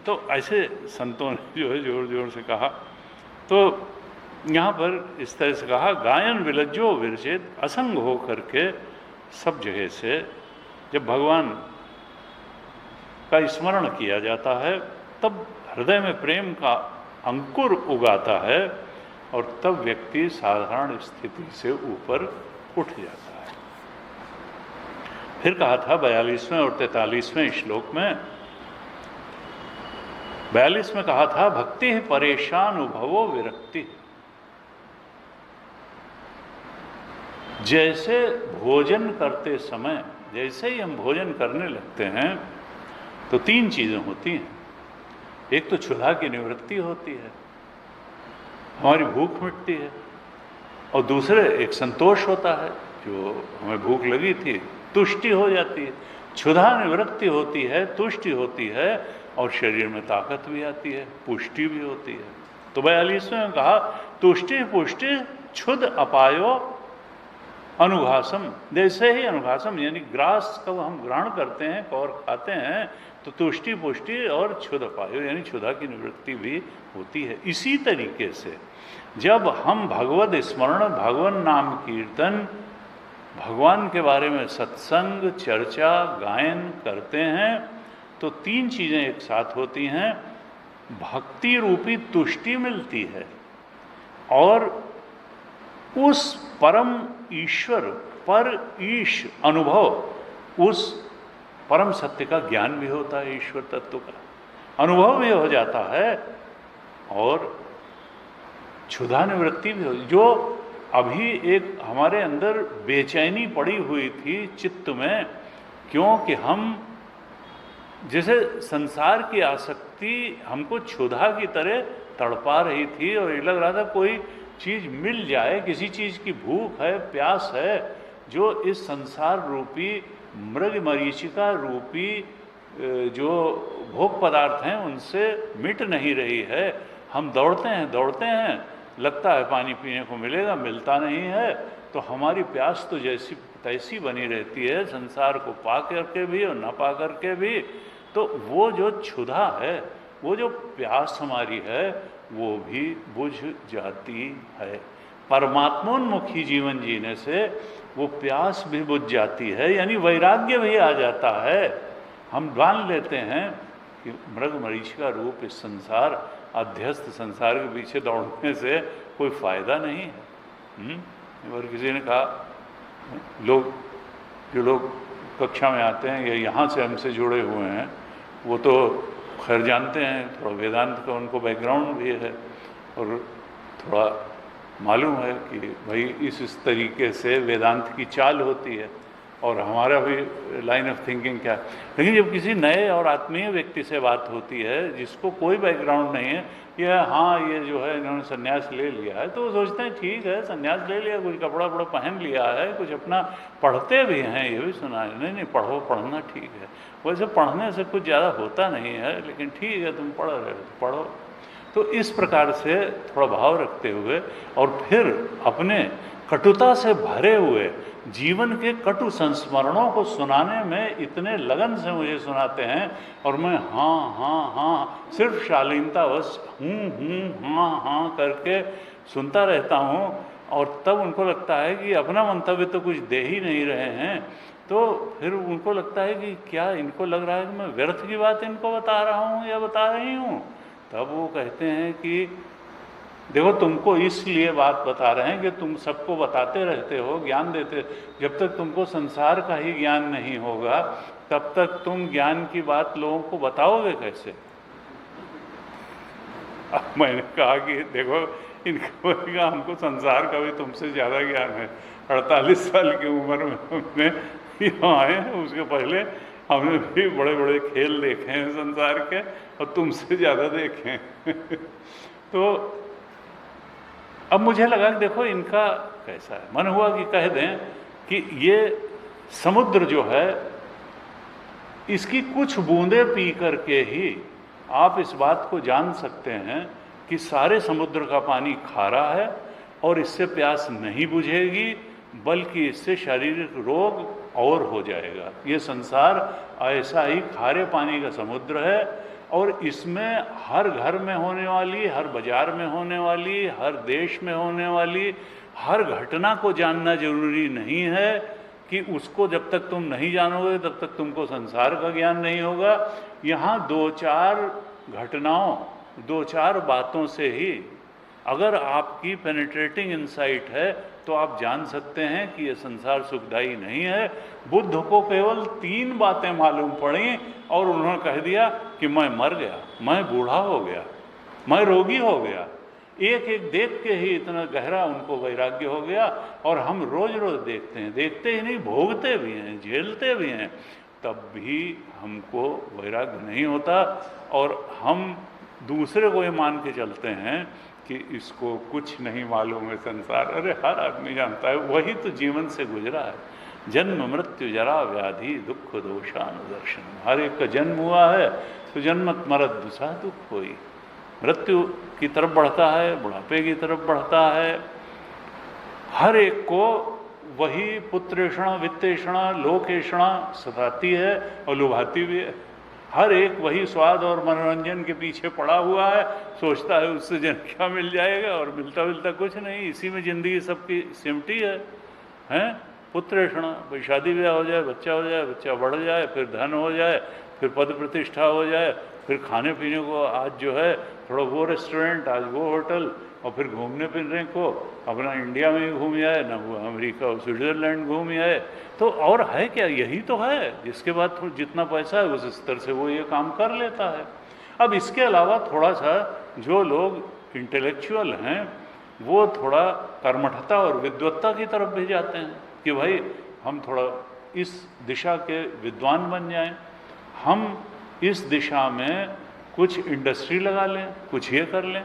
तो ऐसे संतों ने जो है जोर जोर से कहा। तो यहाँ पर इस तरह से कहा गायन विलज्जो विरचित, असंग हो करके सब जगह से जब भगवान का स्मरण किया जाता है तब हृदय में प्रेम का अंकुर उगाता है और तब व्यक्ति साधारण स्थिति से ऊपर उठ जाता है। फिर कहा था 42वें और 43वें श्लोक में, 42 में कहा था भक्ति परेशान उभवो विरक्ति। जैसे भोजन करते समय, जैसे ही हम भोजन करने लगते हैं तो 3 चीज़ें होती हैं। एक तो क्षुधा की निवृत्ति होती है, हमारी भूख मिटती है, और दूसरे एक संतोष होता है, जो हमें भूख लगी थी तुष्टि हो जाती है। क्षुधा निवृत्ति होती है, तुष्टि होती है, और शरीर में ताकत भी आती है, पुष्टि भी होती है। तो 42वें में कहा तुष्टि पुष्टि क्षुद अपायो अनुघासम। जैसे ही अनुघासम यानी ग्रास का हम ग्रहण करते हैं और खाते हैं तो तुष्टि पुष्टि और क्षुद अपायो यानी क्षुधा की निवृत्ति भी होती है। इसी तरीके से जब हम भगवत स्मरण, भगवान नाम कीर्तन, भगवान के बारे में सत्संग चर्चा गायन करते हैं तो तीन चीज़ें एक साथ होती हैं, भक्ति रूपी तुष्टि मिलती है और उस परम ईश्वर पर ईश अनुभव, उस परम सत्य का ज्ञान भी होता है, ईश्वर तत्व का अनुभव भी हो जाता है और क्षुधा निवृत्ति भी हो। जो अभी एक हमारे अंदर बेचैनी पड़ी हुई थी चित्त में, क्योंकि हम जैसे संसार की आसक्ति हमको क्षुधा की तरह तड़पा रही थी और ये लग रहा था कोई चीज़ मिल जाए, किसी चीज़ की भूख है, प्यास है, जो इस संसार रूपी मृग मरीचिका रूपी जो भोग पदार्थ हैं उनसे मिट नहीं रही है। हम दौड़ते हैं, लगता है पानी पीने को मिलेगा, मिलता नहीं है, तो हमारी प्यास तो जैसी तैसी बनी रहती है, संसार को पा करके भी और न पा करके भी। तो वो जो क्षुधा है, वो जो प्यास हमारी है, वो भी बुझ जाती है। परमात्मोन्मुखी जीवन जीने से वो प्यास भी बुझ जाती है, यानी वैराग्य भी आ जाता है। हम जान लेते हैं कि मृग मरीचिका रूप इस संसार, अध्यस्त संसार के पीछे दौड़ने से कोई फायदा नहीं है। और किसी ने कहा, जो लोग कक्षा में आते हैं या यहाँ से हमसे जुड़े हुए हैं, वो तो खैर जानते हैं, थोड़ा वेदांत का उनको बैकग्राउंड भी है और थोड़ा मालूम है कि भाई इस तरीके से वेदांत की चाल होती है और हमारा भी लाइन ऑफ थिंकिंग क्या है। लेकिन जब किसी नए और आत्मीय व्यक्ति से बात होती है जिसको कोई बैकग्राउंड नहीं है, या हाँ ये जो है इन्होंने संन्यास ले लिया है, तो वो सोचते हैं ठीक है संन्यास ले लिया, कुछ कपड़ा वपड़ा पहन लिया है, कुछ अपना पढ़ते भी हैं, ये भी सुना है। नहीं पढ़ो, पढ़ना ठीक है, वैसे पढ़ने से कुछ ज़्यादा होता नहीं है, लेकिन ठीक है तुम पढ़ रहे हो तो पढ़ो। तो इस प्रकार से थोड़ा भाव रखते हुए और फिर अपने कटुता से भरे हुए जीवन के कटु संस्मरणों को सुनाने में इतने लगन से मुझे सुनाते हैं और मैं हाँ सिर्फ शालीनतावश हाँ करके सुनता रहता हूँ। और तब उनको लगता है कि अपना मंतव्य तो कुछ दे ही नहीं रहे हैं, तो फिर उनको लगता है कि क्या इनको लग रहा है कि मैं व्यर्थ की बात इनको बता रहा हूँ या बता रही हूँ। तब वो कहते हैं कि देखो तुमको इसलिए बात बता रहे हैं कि तुम सबको बताते रहते हो, ज्ञान देते, जब तक तुमको संसार का ही ज्ञान नहीं होगा तब तक तुम ज्ञान की बात लोगों को बताओगे कैसे। अब मैंने कहा कि देखो इनको हमको संसार का भी तुमसे ज़्यादा ज्ञान है। 48 साल की उम्र में हमने यहाँ आए हैं, उसके पहले हमने भी बड़े बड़े खेल देखे हैं संसार के और तुमसे ज़्यादा देखे हैं। तो अब मुझे लगा कि देखो इनका कैसा है, मन हुआ कि कह दें कि ये समुद्र जो है इसकी कुछ बूंदें पी करके ही आप इस बात को जान सकते हैं कि सारे समुद्र का पानी खारा है और इससे प्यास नहीं बुझेगी, बल्कि इससे शारीरिक रोग और हो जाएगा। ये संसार ऐसा ही खारे पानी का समुद्र है और इसमें हर घर में होने वाली, हर बाजार में होने वाली, हर देश में होने वाली हर घटना को जानना जरूरी नहीं है कि उसको जब तक तुम नहीं जानोगे तब तक तुमको संसार का ज्ञान नहीं होगा। यहाँ दो चार घटनाओं, दो चार बातों से ही अगर आपकी पेनिट्रेटिंग इंसाइट है तो आप जान सकते हैं कि यह संसार सुखदायी नहीं है। बुद्ध को केवल 3 बातें मालूम पड़ी और उन्होंने कह दिया कि मैं मर गया, मैं बूढ़ा हो गया, मैं रोगी हो गया। एक एक देख के ही इतना गहरा उनको वैराग्य हो गया। और हम रोज रोज देखते हैं, देखते ही नहीं भोगते भी हैं, झेलते भी हैं, तब भी हमको वैराग्य नहीं होता और हम दूसरे को ये मान के चलते हैं कि इसको कुछ नहीं मालूम है संसार। अरे हर आदमी जानता है, वही तो जीवन से गुजरा है। जन्म मृत्यु जरा व्याधि दुख दोषानुदर्शन, हर एक का जन्म हुआ है तो जन्मत मरत दुसा दुख होई, मृत्यु की तरफ बढ़ता है, बुढ़ापे की तरफ बढ़ता है। हर एक को वही पुत्रेषणा वित्तेषणा लोकेषणा सताती है और लुभाती भी है। हर एक वही स्वाद और मनोरंजन के पीछे पड़ा हुआ है, सोचता है उससे जन्म क्या मिल जाएगा और मिलता कुछ नहीं। इसी में जिंदगी सबकी सिमटी है, हैं? पुत्रेषण, भाई शादी ब्याह हो जाए, बच्चा बढ़ जाए, फिर धन हो जाए, फिर पद प्रतिष्ठा हो जाए, फिर खाने पीने को आज जो है थोड़ा वो रेस्टोरेंट, आज वो होटल, और फिर घूमने फिरने को अपना इंडिया में ही घूम आए, ना वो अमेरिका और स्विट्ज़रलैंड घूम आए। तो और है क्या, यही तो है। जिसके बाद जितना पैसा है उस स्तर से वो ये काम कर लेता है। अब इसके अलावा थोड़ा सा जो लोग इंटेलेक्चुअल हैं वो थोड़ा कर्मठता और विद्वत्ता की तरफ भी जाते हैं कि भाई हम थोड़ा इस दिशा के विद्वान बन जाएं, हम इस दिशा में कुछ इंडस्ट्री लगा लें, कुछ ये कर लें।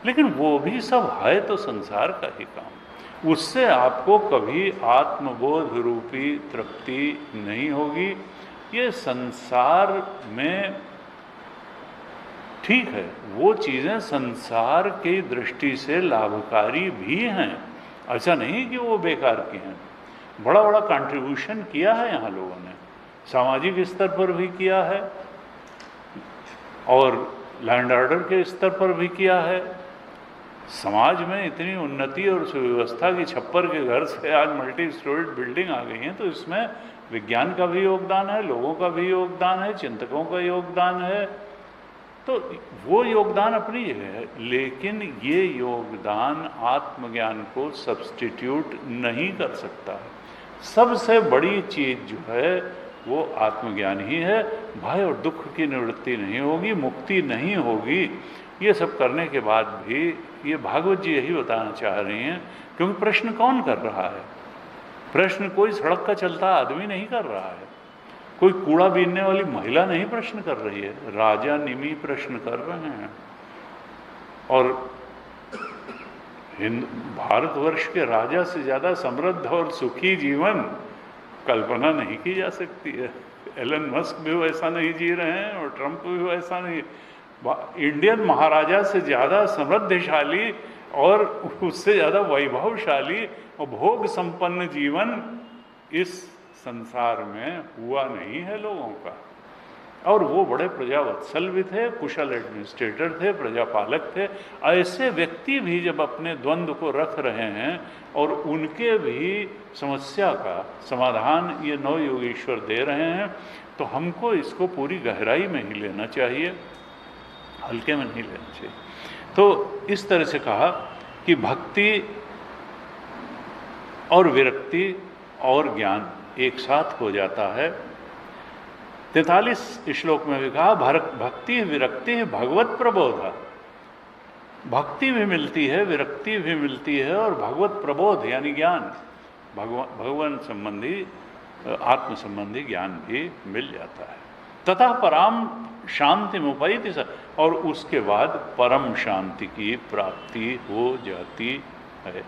लेकिन वो भी सब है तो संसार का ही काम, उससे आपको कभी आत्मबोध रूपी तृप्ति नहीं होगी। ये संसार में ठीक है, वो चीज़ें संसार की दृष्टि से लाभकारी भी हैं, ऐसा नहीं कि वो बेकार की हैं। बड़ा बड़ा कंट्रीब्यूशन किया है यहाँ लोगों ने, सामाजिक स्तर पर भी किया है और लैंड ऑर्डर के स्तर पर भी किया है। समाज में इतनी उन्नति और सुव्यवस्था की छप्पर के घर से आज मल्टी स्टोरीड बिल्डिंग आ गई हैं, तो इसमें विज्ञान का भी योगदान है, लोगों का भी योगदान है, चिंतकों का योगदान है। तो वो योगदान अपनी जगह है, लेकिन ये योगदान आत्मज्ञान को सब्स्टिट्यूट नहीं कर सकता है। सबसे बड़ी चीज़ जो है वो आत्मज्ञान ही है। भय और दुख की निवृत्ति नहीं होगी, मुक्ति नहीं होगी। ये सब करने के बाद भी ये भागवत जी यही बताना चाह रही हैं, क्योंकि प्रश्न कौन कर रहा है? प्रश्न कोई सड़क का चलता आदमी नहीं कर रहा है, कोई कूड़ा बीनने वाली महिला नहीं प्रश्न कर रही है, राजा निमि प्रश्न कर रहे हैं। और भारतवर्ष के राजा से ज़्यादा समृद्ध और सुखी जीवन कल्पना नहीं की जा सकती है। एलन मस्क भी वैसा नहीं जी रहे हैं और ट्रंप भी वैसा नहीं। इंडियन महाराजा से ज़्यादा समृद्धशाली और उससे ज़्यादा वैभवशाली और भोग संपन्न जीवन इस संसार में हुआ नहीं है लोगों का। और वो बड़े प्रजावत्सल भी थे, कुशल एडमिनिस्ट्रेटर थे, प्रजापालक थे। ऐसे व्यक्ति भी जब अपने द्वंद्व को रख रहे हैं और उनके भी समस्या का समाधान ये नव योगेश्वर दे रहे हैं, तो हमको इसको पूरी गहराई में ही लेना चाहिए, हल्के में नहीं लेना चाहिए। तो इस तरह से कहा कि भक्ति और विरक्ति और ज्ञान एक साथ हो जाता है। 43 श्लोक में भी कहा भक्ति विरक्ति भगवत प्रबोधा। भक्ति भी मिलती है, विरक्ति भी मिलती है और भगवत प्रबोध यानी ज्ञान, भगवान संबंधी आत्म संबंधी ज्ञान भी मिल जाता है। तथा परम शांति मुपैति स, और उसके बाद परम शांति की प्राप्ति हो जाती है,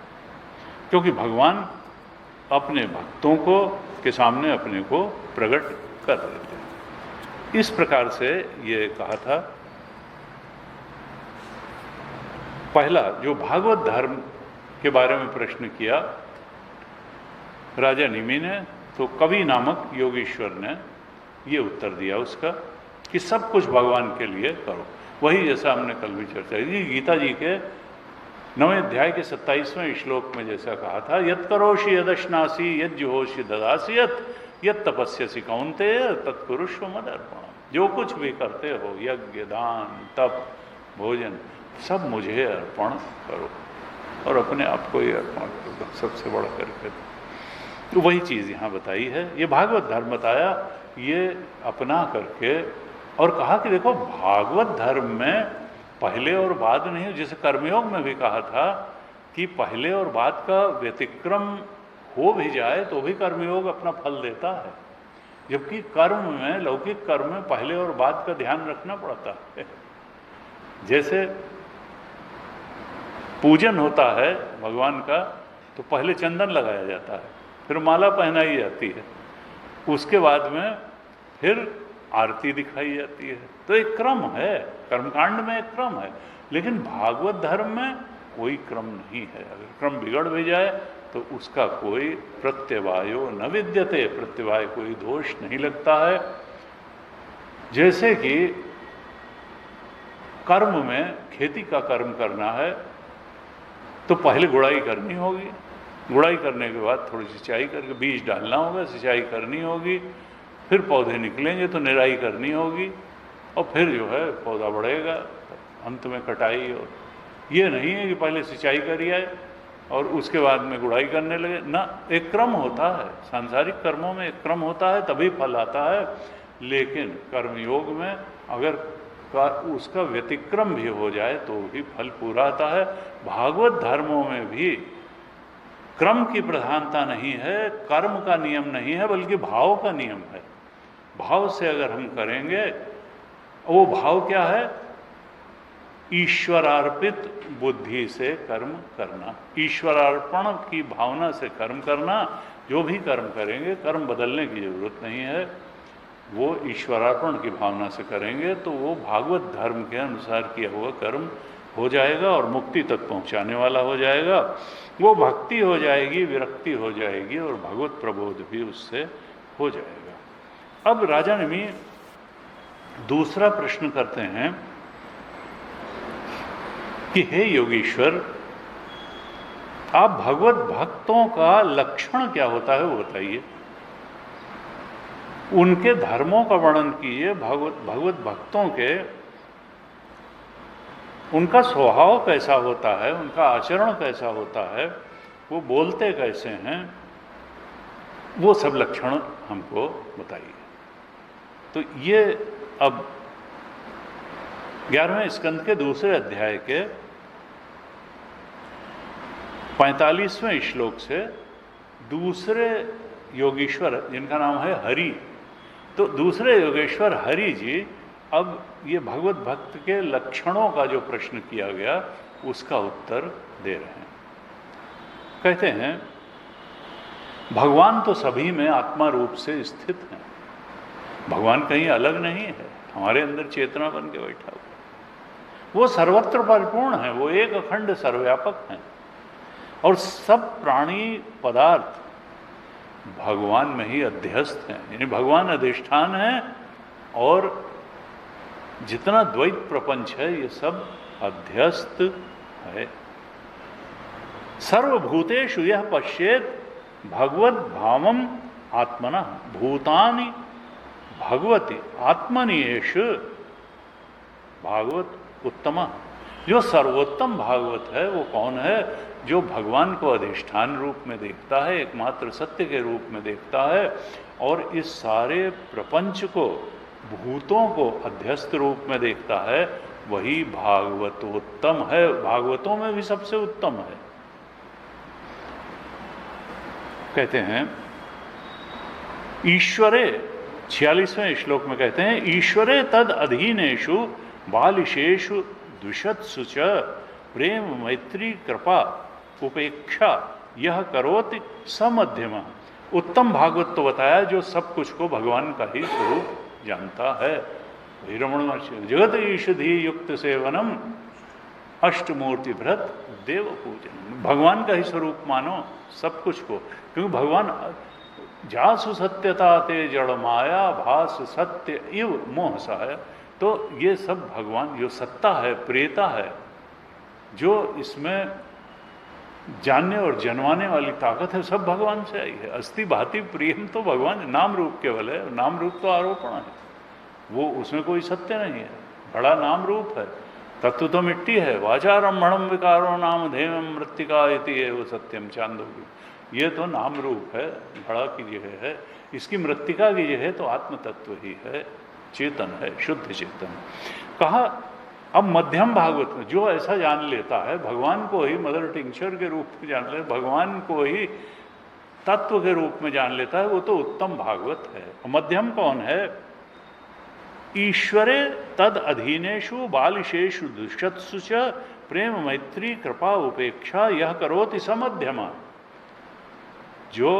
क्योंकि भगवान अपने भक्तों को के सामने अपने को प्रकट कर देते हैं। इस प्रकार से ये कहा था। पहला जो भागवत धर्म के बारे में प्रश्न किया राजा निमि ने, तो कवि नामक योगेश्वर ने ये उत्तर दिया उसका कि सब कुछ भगवान के लिए करो। वही जैसा हमने कल भी चर्चा की, गीता जी के 9वें अध्याय के 27वें श्लोक में जैसा कहा था, यत् करोषि यदश्नासि यत् जुहोषि ददासि यत् तपस्यसि कौन्तेय तत्कुरुष्व मदर्पणम्। जो कुछ भी करते हो, यज्ञ, दान, तप, भोजन, सब मुझे अर्पण करो और अपने आप को ही अर्पण करो, सबसे बड़ा करके। तो वही चीज़ यहाँ बताई है, ये भागवत धर्म बताया, ये अपना करके। और कहा कि देखो भागवत धर्म में पहले और बाद नहीं, जैसे कर्मयोग में भी कहा था कि पहले और बाद का व्यतिक्रम हो भी जाए तो भी कर्मयोग अपना फल देता है, जबकि कर्म में, लौकिक कर्म में पहले और बाद का ध्यान रखना पड़ता है। जैसे पूजन होता है भगवान का तो पहले चंदन लगाया जाता है, फिर माला पहनाई जाती है, उसके बाद में फिर आरती दिखाई जाती है। तो एक क्रम है, कर्मकांड में एक क्रम है, लेकिन भागवत धर्म में कोई क्रम नहीं है। अगर क्रम बिगड़ भी जाए तो उसका कोई प्रत्यवायो न विद्यते, प्रत्यवाय कोई दोष नहीं लगता है। जैसे कि कर्म में खेती का कर्म करना है तो पहले गुड़ाई करनी होगी, गुड़ाई करने के बाद थोड़ी सिंचाई करके बीज डालना होगा, सिंचाई करनी होगी, फिर पौधे निकलेंगे तो निराई करनी होगी, और फिर जो है पौधा बढ़ेगा, अंत में कटाई। और ये नहीं है कि पहले सिंचाई करी आए और उसके बाद में गुड़ाई करने लगे ना। एक क्रम होता है, सांसारिक कर्मों में एक क्रम होता है, तभी फल आता है। लेकिन कर्मयोग में अगर उसका व्यतिक्रम भी हो जाए तो भी फल पूरा आता है। भागवत धर्मों में भी क्रम की प्रधानता नहीं है, कर्म का नियम नहीं है, बल्कि भाव का नियम है। भाव से अगर हम करेंगे, वो भाव क्या है? ईश्वरार्पित बुद्धि से कर्म करना, ईश्वरार्पण की भावना से कर्म करना। जो भी कर्म करेंगे, कर्म बदलने की जरूरत नहीं है, वो ईश्वरार्पण की भावना से करेंगे तो वो भागवत धर्म के अनुसार किया हुआ कर्म हो जाएगा और मुक्ति तक पहुंचाने वाला हो जाएगा। वो भक्ति हो जाएगी, विरक्ति हो जाएगी और भगवत प्रबोध भी उससे हो जाएगा। अब राजा नेमी दूसरा प्रश्न करते हैं कि हे योगीश्वर, आप भगवत भक्तों का लक्षण क्या होता है वो बताइए, उनके धर्मों का वर्णन कीजिए। भगवत भक्तों के उनका स्वभाव कैसा होता है, उनका आचरण कैसा होता है, वो बोलते कैसे हैं, वो सब लक्षण हमको बताइए। तो ये अब 11वें स्कंद के दूसरे अध्याय के 45वें श्लोक से दूसरे योगीश्वर, जिनका नाम है हरि, तो दूसरे योगेश्वर हरि जी अब ये भगवत भक्त के लक्षणों का जो प्रश्न किया गया उसका उत्तर दे रहे हैं। कहते हैं, भगवान तो सभी में आत्मा रूप से स्थित हैं। भगवान कहीं अलग नहीं है, हमारे अंदर चेतना बन के बैठा हुआ, वो सर्वत्र परिपूर्ण है, वो एक अखंड सर्वव्यापक हैं। और सब प्राणी पदार्थ भगवान में ही अध्यस्त हैं, यानी भगवान अधिष्ठान है। और जितना द्वैत प्रपंच है ये सब अध्यस्त है। सर्वभूतेषु यह पश्येत भगवत भावम आत्मना भूतानि भगवती आत्मनियेषु भागवत उत्तमा। जो सर्वोत्तम भागवत है वो कौन है? जो भगवान को अधिष्ठान रूप में देखता है, एकमात्र सत्य के रूप में देखता है, और इस सारे प्रपंच को, भूतों को अध्यस्त रूप में देखता है, वही भागवतोत्तम है। भागवतों में भी सबसे उत्तम है। कहते हैं ईश्वरे, 46वें श्लोक में कहते हैं, ईश्वरे तद अधीनेषु बालिशेषु द्विषत्सु च प्रेम मैत्री कृपा उपेक्षा यह करोति समध्यमा। उत्तम भागवत तो बताया जो सब कुछ को भगवान का ही स्वरूप जानता है। रमण जगत ईषधि युक्त सेवनम अष्टमूर्ति भ्रत देव पूजन। भगवान का ही स्वरूप मानो सब कुछ को, क्योंकि भगवान जासु सत्यता ते जड़ माया भास सत्य इव मोह सहाय। तो ये सब भगवान जो सत्ता है, प्रियता है, जो इसमें जानने और जनवाने वाली ताकत है, सब भगवान से आई है। अस्ति भाति प्रियम तो भगवान नाम रूप केवल है, नाम रूप तो आरोपण है, वो उसमें कोई सत्य नहीं है। बड़ा नाम रूप है, तत्व तो मिट्टी है। वाचारम्भणम विकारो नाम धेयम मृत्तिका इति है वो सत्यम चांदोग्य। ये तो नाम रूप है, बड़ा की जगह है, इसकी मृत्तिका की जगह तो आत्म तत्व ही है, चेतन है, शुद्ध चेतन। कहा अब मध्यम भागवत में जो ऐसा जान लेता है, भगवान को ही मदर टिंचर के रूप में जान लेता है, भगवान को ही तत्व के रूप में जान लेता है, वो तो उत्तम भागवत है। मध्यम कौन है? ईश्वरे तद अधीनेषु बालिशेषु दुष्टत्सु च प्रेम मैत्री कृपा उपेक्षा यह करोति समध्यमा। जो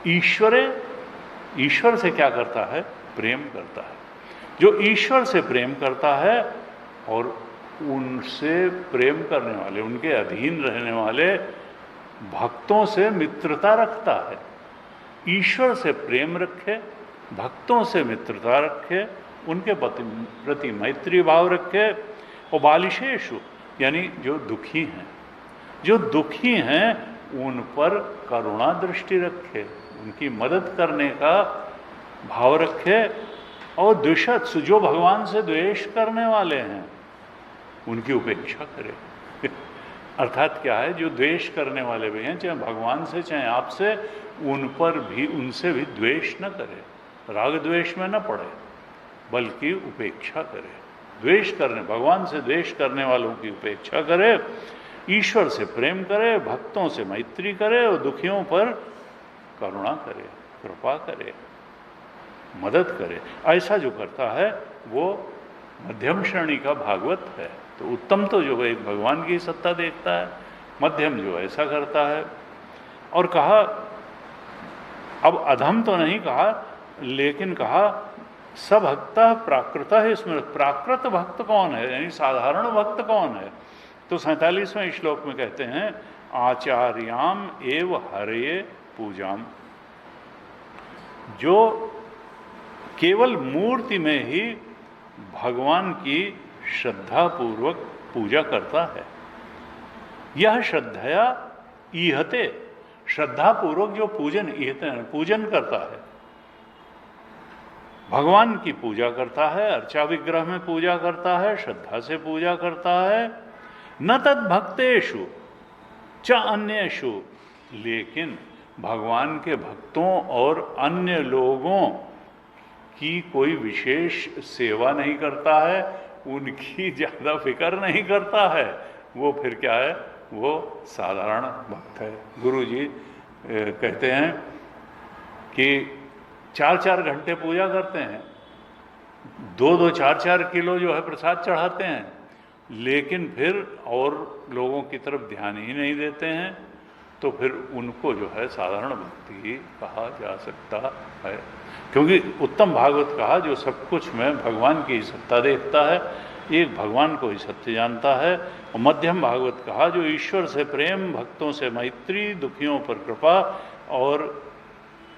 ईश्वरे, ईश्वर से क्या करता है? प्रेम करता है। जो ईश्वर से प्रेम करता है और उनसे प्रेम करने वाले, उनके अधीन रहने वाले भक्तों से मित्रता रखता है। ईश्वर से प्रेम रखे, भक्तों से मित्रता रखे, उनके प्रति मैत्री भाव रखे। और बालिशेषु यानी जो दुखी हैं, जो दुखी हैं उन पर करुणा दृष्टि रखे, उनकी मदद करने का भाव रखे, और द्वेषत जो भगवान से द्वेष करने वाले हैं उनकी उपेक्षा करे। अर्थात क्या है, जो द्वेष करने वाले भी हैं, चाहे भगवान से चाहे आपसे, उन पर भी, उनसे भी द्वेष न करे, राग द्वेष में न पड़े, बल्कि उपेक्षा करे। द्वेष करने, भगवान से द्वेष करने वालों की उपेक्षा करे, ईश्वर से प्रेम करे, भक्तों से मैत्री करे और दुखियों पर करुणा करे, कृपा करे, मदद करे। ऐसा जो करता है वो मध्यम श्रेणी का भागवत है। तो उत्तम तो जो है एक भगवान की सत्ता देखता है, मध्यम जो ऐसा करता है। और कहा, अब अधम तो नहीं कहा, लेकिन कहा सभक्ता प्राकृत है। इसमें प्राकृत भक्त कौन है, यानी साधारण भक्त कौन है? तो 47वें श्लोक में कहते हैं आचार्याम एव हरे पूजाम, जो केवल मूर्ति में ही भगवान की श्रद्धापूर्वक पूजा करता है। यह श्रद्धया ईहते, श्रद्धापूर्वक जो पूजन, ईहते पूजन करता है, भगवान की पूजा करता है, अर्चा विग्रह में पूजा करता है, श्रद्धा से पूजा करता है। न तद भक्तेषु च अन्येषु, लेकिन भगवान के भक्तों और अन्य लोगों की कोई विशेष सेवा नहीं करता है, उनकी ज़्यादा फिक्र नहीं करता है, वो फिर क्या है, वो साधारण भक्त है। गुरु जी कहते हैं कि 4-4 घंटे पूजा करते हैं, 2-2, 4-4 किलो जो है प्रसाद चढ़ाते हैं, लेकिन फिर और लोगों की तरफ ध्यान ही नहीं देते हैं, तो फिर उनको जो है साधारण भक्ति कहा जा सकता है। क्योंकि उत्तम भागवत कहा जो सब कुछ में भगवान की सत्ता देखता है, एक भगवान को ही सत्य जानता है। और मध्यम भागवत कहा जो ईश्वर से प्रेम, भक्तों से मैत्री, दुखियों पर कृपा और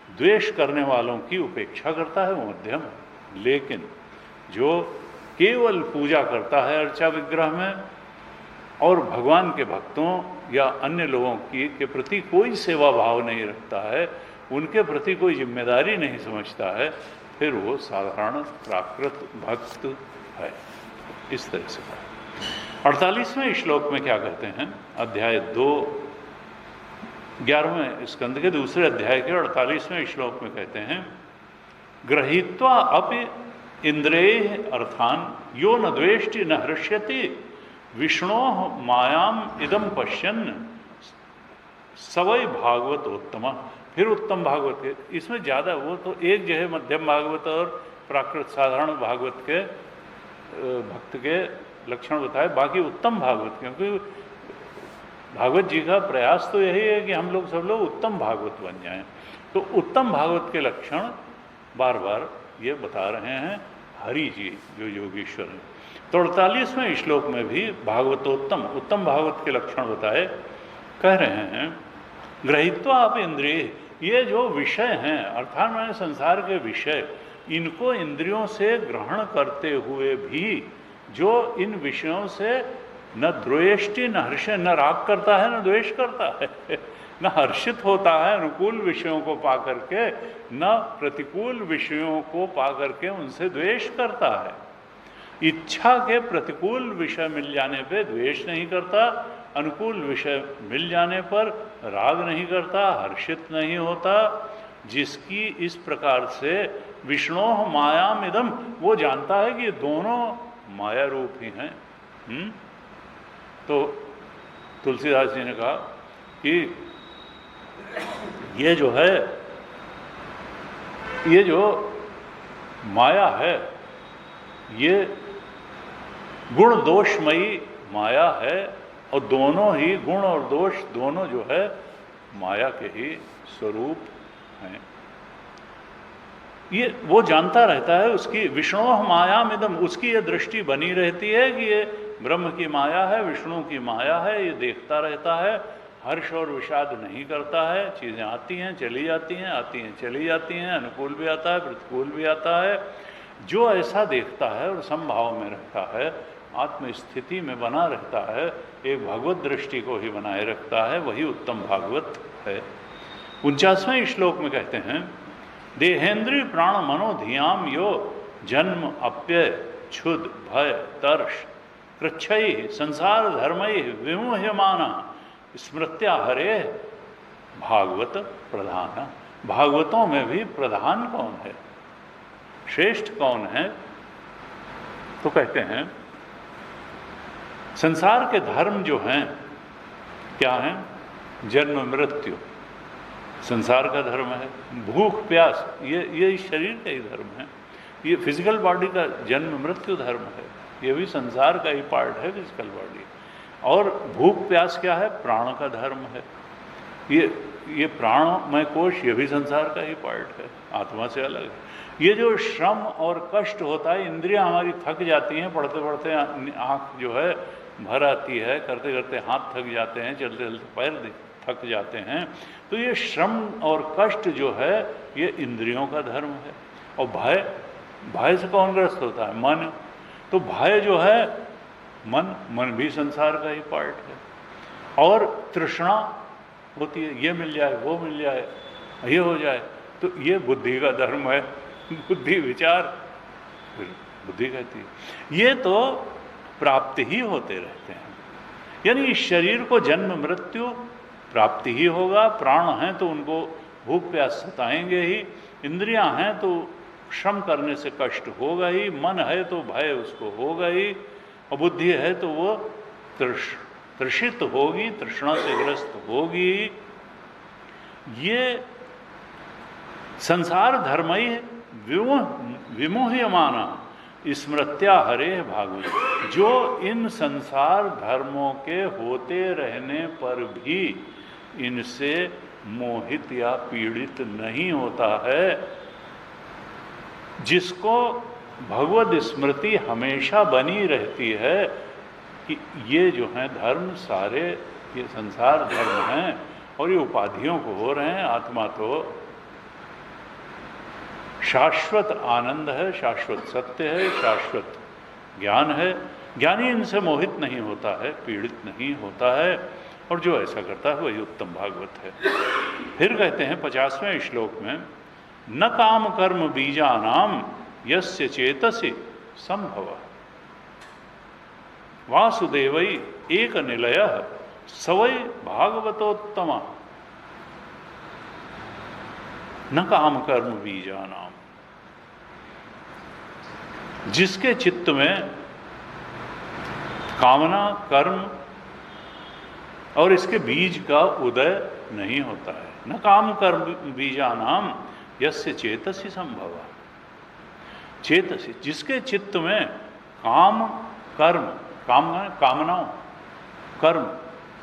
द्वेष करने वालों की उपेक्षा करता है, वो मध्यम है। लेकिन जो केवल पूजा करता है अर्चा विग्रह में और भगवान के भक्तों या अन्य लोगों की के प्रति कोई सेवा भाव नहीं रखता है, उनके प्रति कोई जिम्मेदारी नहीं समझता है, फिर वो साधारण प्राकृत भक्त है। इस तरह से 48वें श्लोक में क्या कहते हैं, अध्याय 2 11वें स्कंद के दूसरे अध्याय के 48वें श्लोक में कहते हैं गृहीत्वा अपि इंद्रेय अर्थान यो न द्वेष्टि न हृष्यति विष्णो मायाम इदम पश्यन् सवै भागवतोत्तम। फिर उत्तम भागवत के, इसमें ज़्यादा वो तो एक जो है मध्यम भागवत और प्राकृत साधारण भागवत के भक्त के लक्षण बताए, बाकी उत्तम भागवत, क्योंकि भागवत जी का प्रयास तो यही है कि हम लोग सब लोग उत्तम भागवत बन जाएं। तो उत्तम भागवत के लक्षण बार बार ये बता रहे हैं हरि जी जो योगीश्वर हैं। तो 48वें श्लोक में भी भागवतोत्तम, उत्तम भागवत के लक्षण बताए, कह रहे हैं गृहीत्वा आप इंद्रिय, ये जो विषय हैं अर्थात मैंने संसार के विषय, इनको इंद्रियों से ग्रहण करते हुए भी जो इन विषयों से न द्वेष्टि न हर्ष, न राग करता है न द्वेष करता है, न हर्षित होता है अनुकूल विषयों को पा करके, न प्रतिकूल विषयों को पा करके उनसे द्वेष करता है। इच्छा के प्रतिकूल विषय मिल जाने पे द्वेष नहीं करता, अनुकूल विषय मिल जाने पर राग नहीं करता, हर्षित नहीं होता। जिसकी इस प्रकार से विष्णो मायामिदम, वो जानता है कि ये दोनों माया रूप ही हैं। तो तुलसीदास जी ने कहा कि ये जो है, ये जो माया है, ये गुण दोषमयी माया है, और दोनों ही गुण और दोष दोनों जो है माया के ही स्वरूप हैं। ये वो जानता रहता है, उसकी विष्णु मायामिदम, उसकी ये दृष्टि बनी रहती है कि ये ब्रह्म की माया है, विष्णु की माया है, ये देखता रहता है, हर्ष और विषाद नहीं करता है। चीज़ें आती हैं चली जाती हैं, आती हैं चली जाती हैं, अनुकूल भी आता है प्रतिकूल भी आता है। जो ऐसा देखता है और समभाव में रहता है, आत्मस्थिति में बना रहता है, एक भगवत दृष्टि को ही बनाए रखता है, वही उत्तम भागवत है। 49वें श्लोक में कहते हैं, देहेंद्रिय प्राण मनो धियाम यो जन्म अप्यय क्षुद भय तर्ष कृच्छई संसार धर्मई विमुह्यमाना स्मृत्या हरे भागवत प्रधान। भागवतों में भी प्रधान कौन है, श्रेष्ठ कौन है? तो कहते हैं संसार के धर्म जो हैं क्या हैं? जन्म मृत्यु संसार का धर्म है, भूख प्यास ये शरीर का ही धर्म है, ये फिजिकल बॉडी का जन्म मृत्यु धर्म है, ये भी संसार का ही पार्ट है फिजिकल बॉडी। और भूख प्यास क्या है? प्राण का धर्म है। ये प्राणमय कोश ये भी संसार का ही पार्ट है, आत्मा से अलग है। ये जो श्रम और कष्ट होता है, इंद्रियां हमारी थक जाती हैं, पढ़ते पढ़ते आँख जो है भर आती है, करते करते हाथ थक जाते हैं, चलते चलते पैर थक जाते हैं, तो ये श्रम और कष्ट जो है ये इंद्रियों का धर्म है। और भय से कौन ग्रस्त होता है? मन। तो भय जो है मन भी संसार का ही पार्ट है। और तृष्णा होती है, ये मिल जाए, वो मिल जाए, ये हो जाए, तो ये बुद्धि का धर्म है। बुद्धि विचार, फिर बुद्धि कहती है। ये तो प्राप्ति ही होते रहते हैं, यानी इस शरीर को जन्म मृत्यु प्राप्ति ही होगा। प्राण हैं तो उनको भूख प्यास सताएंगे ही, इंद्रियां हैं तो श्रम करने से कष्ट होगा ही, मन है तो भय उसको होगा ही, और बुद्धि है तो वो तृषित होगी, तृष्णा से ग्रस्त होगी। ये संसार धर्मई विमुह्यमाना स्मृत्या हरे भागवत। जो इन संसार धर्मों के होते रहने पर भी इनसे मोहित या पीड़ित नहीं होता है, जिसको भगवद स्मृति हमेशा बनी रहती है कि ये जो हैं धर्म सारे ये संसार धर्म हैं और ये उपाधियों को हो रहे हैं, आत्मा तो शाश्वत आनंद है, शाश्वत सत्य है, शाश्वत ज्ञान है। ज्ञानी इनसे मोहित नहीं होता है, पीड़ित नहीं होता है, और जो ऐसा करता है वही उत्तम भागवत है। फिर कहते हैं 50वें श्लोक में, न काम कर्म बीजानाम यस्य चेतसि संभव वासुदेवई एक निलयः सवै भागवतोत्तमा। न काम कर्म बीजानाम, जिसके चित्त में कामना कर्म और इसके बीज का उदय नहीं होता है। न काम कर्म बीजानाम यस्य चेतसि संभव। चेतसि, जिसके चित्त में काम कर्म, कामनाओं कर्म,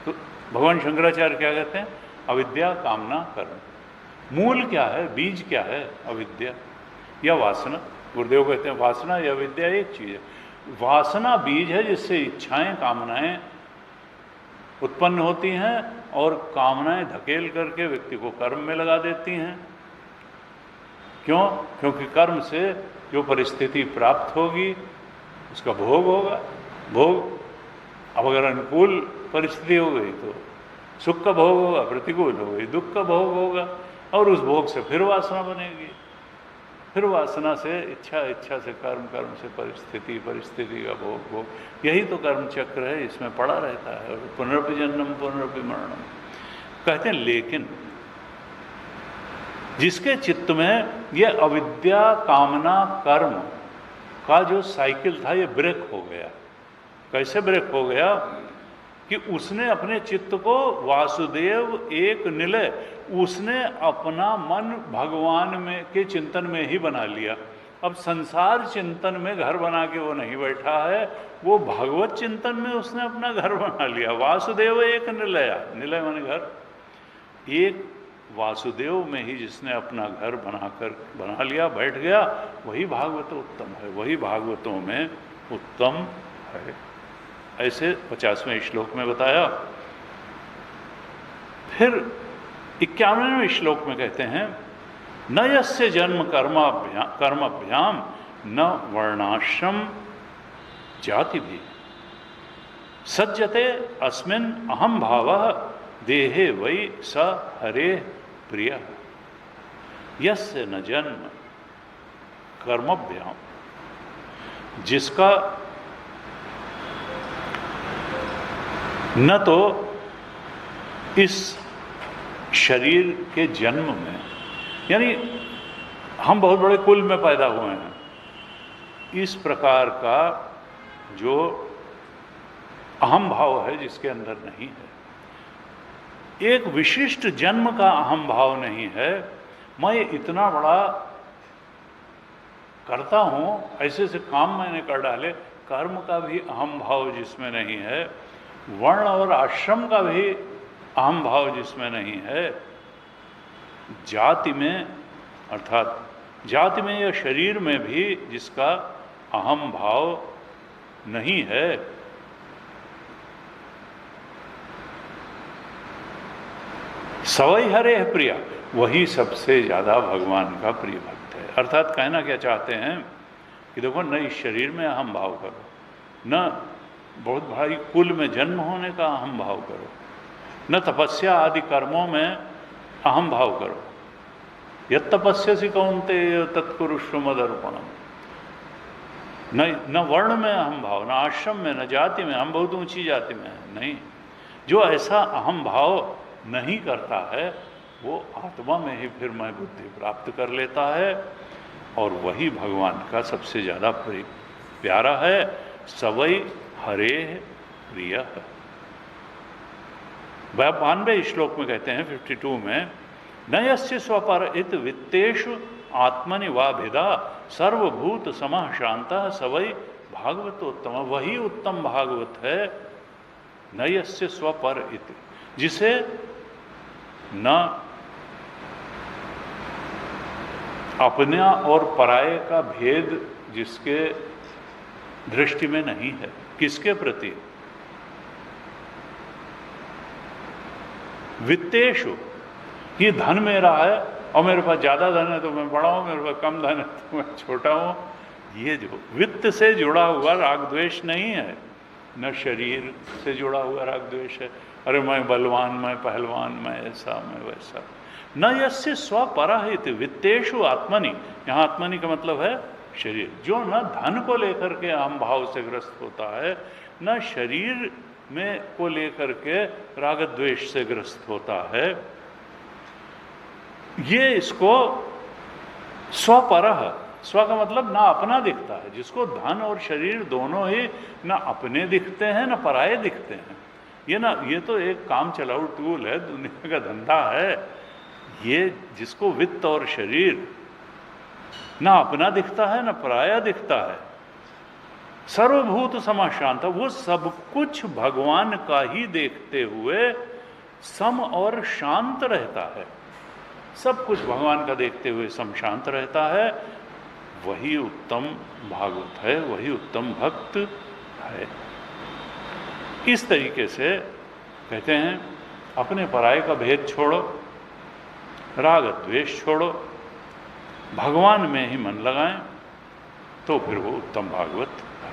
तो भगवान शंकराचार्य क्या कहते हैं? अविद्या कामना कर्म। मूल क्या है, बीज क्या है? अविद्या या वासना। गुरुदेव कहते हैं वासना या विद्या एक चीज है। वासना बीज है जिससे इच्छाएं कामनाएं उत्पन्न होती हैं, और कामनाएं धकेल करके व्यक्ति को कर्म में लगा देती हैं। क्यों? क्योंकि कर्म से जो परिस्थिति प्राप्त होगी उसका भोग होगा। भोग अब अगर अनुकूल परिस्थिति हो गई तो सुख का भोग होगा, प्रतिकूल हो गई दुख का भोग होगा, और उस भोग से फिर वासना बनेगी, फिर वासना से इच्छा, इच्छा से कर्म, कर्म से परिस्थिति, परिस्थिति का भोग, भोग। यही तो कर्म चक्र है, इसमें पड़ा रहता है। पुनरपि जन्म पुनरपि मरणम कहते हैं। लेकिन जिसके चित्त में ये अविद्या कामना कर्म का जो साइकिल था ये ब्रेक हो गया। कैसे ब्रेक हो गया? कि उसने अपने चित्त को वासुदेव एक निलय, उसने अपना मन भगवान में के चिंतन में ही बना लिया। अब संसार चिंतन में घर बना के वो नहीं बैठा है, वो भगवत चिंतन में उसने अपना घर बना लिया। वासुदेव एक निलया, निलय माने घर, एक वासुदेव में ही जिसने अपना घर बना लिया, बैठ गया, वही भागवत उत्तम है, वही भागवतों में उत्तम है। ऐसे 50वें श्लोक में बताया। फिर 51वें श्लोक में कहते हैं, न यस्य जन्म कर्मभ्याम न वर्णाश्रम जाति भी। सज्जते अस्मिन् अहम भावः देहे वै स हरे प्रिय यस्य न जन्म कर्मभ्याम, जिसका न तो इस शरीर के जन्म में, यानी हम बहुत बड़े कुल में पैदा हुए हैं, इस प्रकार का जो अहम भाव है जिसके अंदर नहीं है, एक विशिष्ट जन्म का अहम भाव नहीं है, मैं इतना बड़ा करता हूं, ऐसे ऐसे काम मैंने कर डाले, कर्म का भी अहम भाव जिसमें नहीं है, वर्ण और आश्रम का भी अहम भाव जिसमें नहीं है, जाति में अर्थात जाति में या शरीर में भी जिसका अहम भाव नहीं है, सवै हरे प्रिया, वही सबसे ज्यादा भगवान का प्रिय भक्त है। अर्थात कहना क्या चाहते हैं कि देखो, न इस शरीर में अहम भाव करो, न बहुत भारी कुल में जन्म होने का अहम भाव करो, न तपस्या आदि कर्मों में अहम भाव करो। यत् तपस्यसि कौन्तेय तत्कुरुष्व मदर्पणम, न वर्ण में अहम भाव, न आश्रम में, न जाति में, हम बहुत ऊंची जाति में है, नहीं। जो ऐसा अहम भाव नहीं करता है वो आत्मा में ही फिर मैं बुद्धि प्राप्त कर लेता है, और वही भगवान का सबसे ज़्यादा प्यारा है। सवै हरे प्रिय। 92 श्लोक में कहते हैं 52 में, न यस्य स्वपर इत वित्तेषु आत्मनि वा भिदा सर्वभूत समः शांतः सवै भागवतोत्तम, वही उत्तम भागवत है। न यस्य स्वपर इत, जिसे न अपना और पराये का भेद जिसके दृष्टि में नहीं है। किसके प्रति? वित्तेषु, ये धन मेरा है और मेरे पास ज़्यादा धन है तो मैं बड़ा हूँ, मेरे पास कम धन है तो मैं छोटा हूँ। ये जो वित्त से जुड़ा हुआ राग द्वेष नहीं है, न शरीर से जुड़ा हुआ राग द्वेष है। अरे मैं बलवान, मैं पहलवान, मैं ऐसा, मैं वैसा। न यस्य स्वपराहित वित्तेषु आत्मनि, यहाँ आत्मनि का मतलब है शरीर। जो न धन को लेकर के अहम भाव से ग्रस्त होता है, न शरीर में को लेकर के राग द्वेष से ग्रस्त होता है, ये इसको स्वपरह, स्व का मतलब ना अपना दिखता है। जिसको धन और शरीर दोनों ही ना अपने दिखते हैं ना पराये दिखते हैं। ये तो एक काम चलाऊ टूल है, दुनिया का धंधा है। ये जिसको वित्त और शरीर ना अपना दिखता है ना पराया दिखता है, सर्वभूत सम शांत, वो सब कुछ भगवान का ही देखते हुए सम और शांत रहता है। सब कुछ भगवान का देखते हुए सम शांत रहता है, वही उत्तम भागवत है, वही उत्तम भक्त है। इस तरीके से कहते हैं अपने पराये का भेद छोड़ो, राग द्वेष छोड़ो, भगवान में ही मन लगाएं, तो फिर वो उत्तम भागवत है।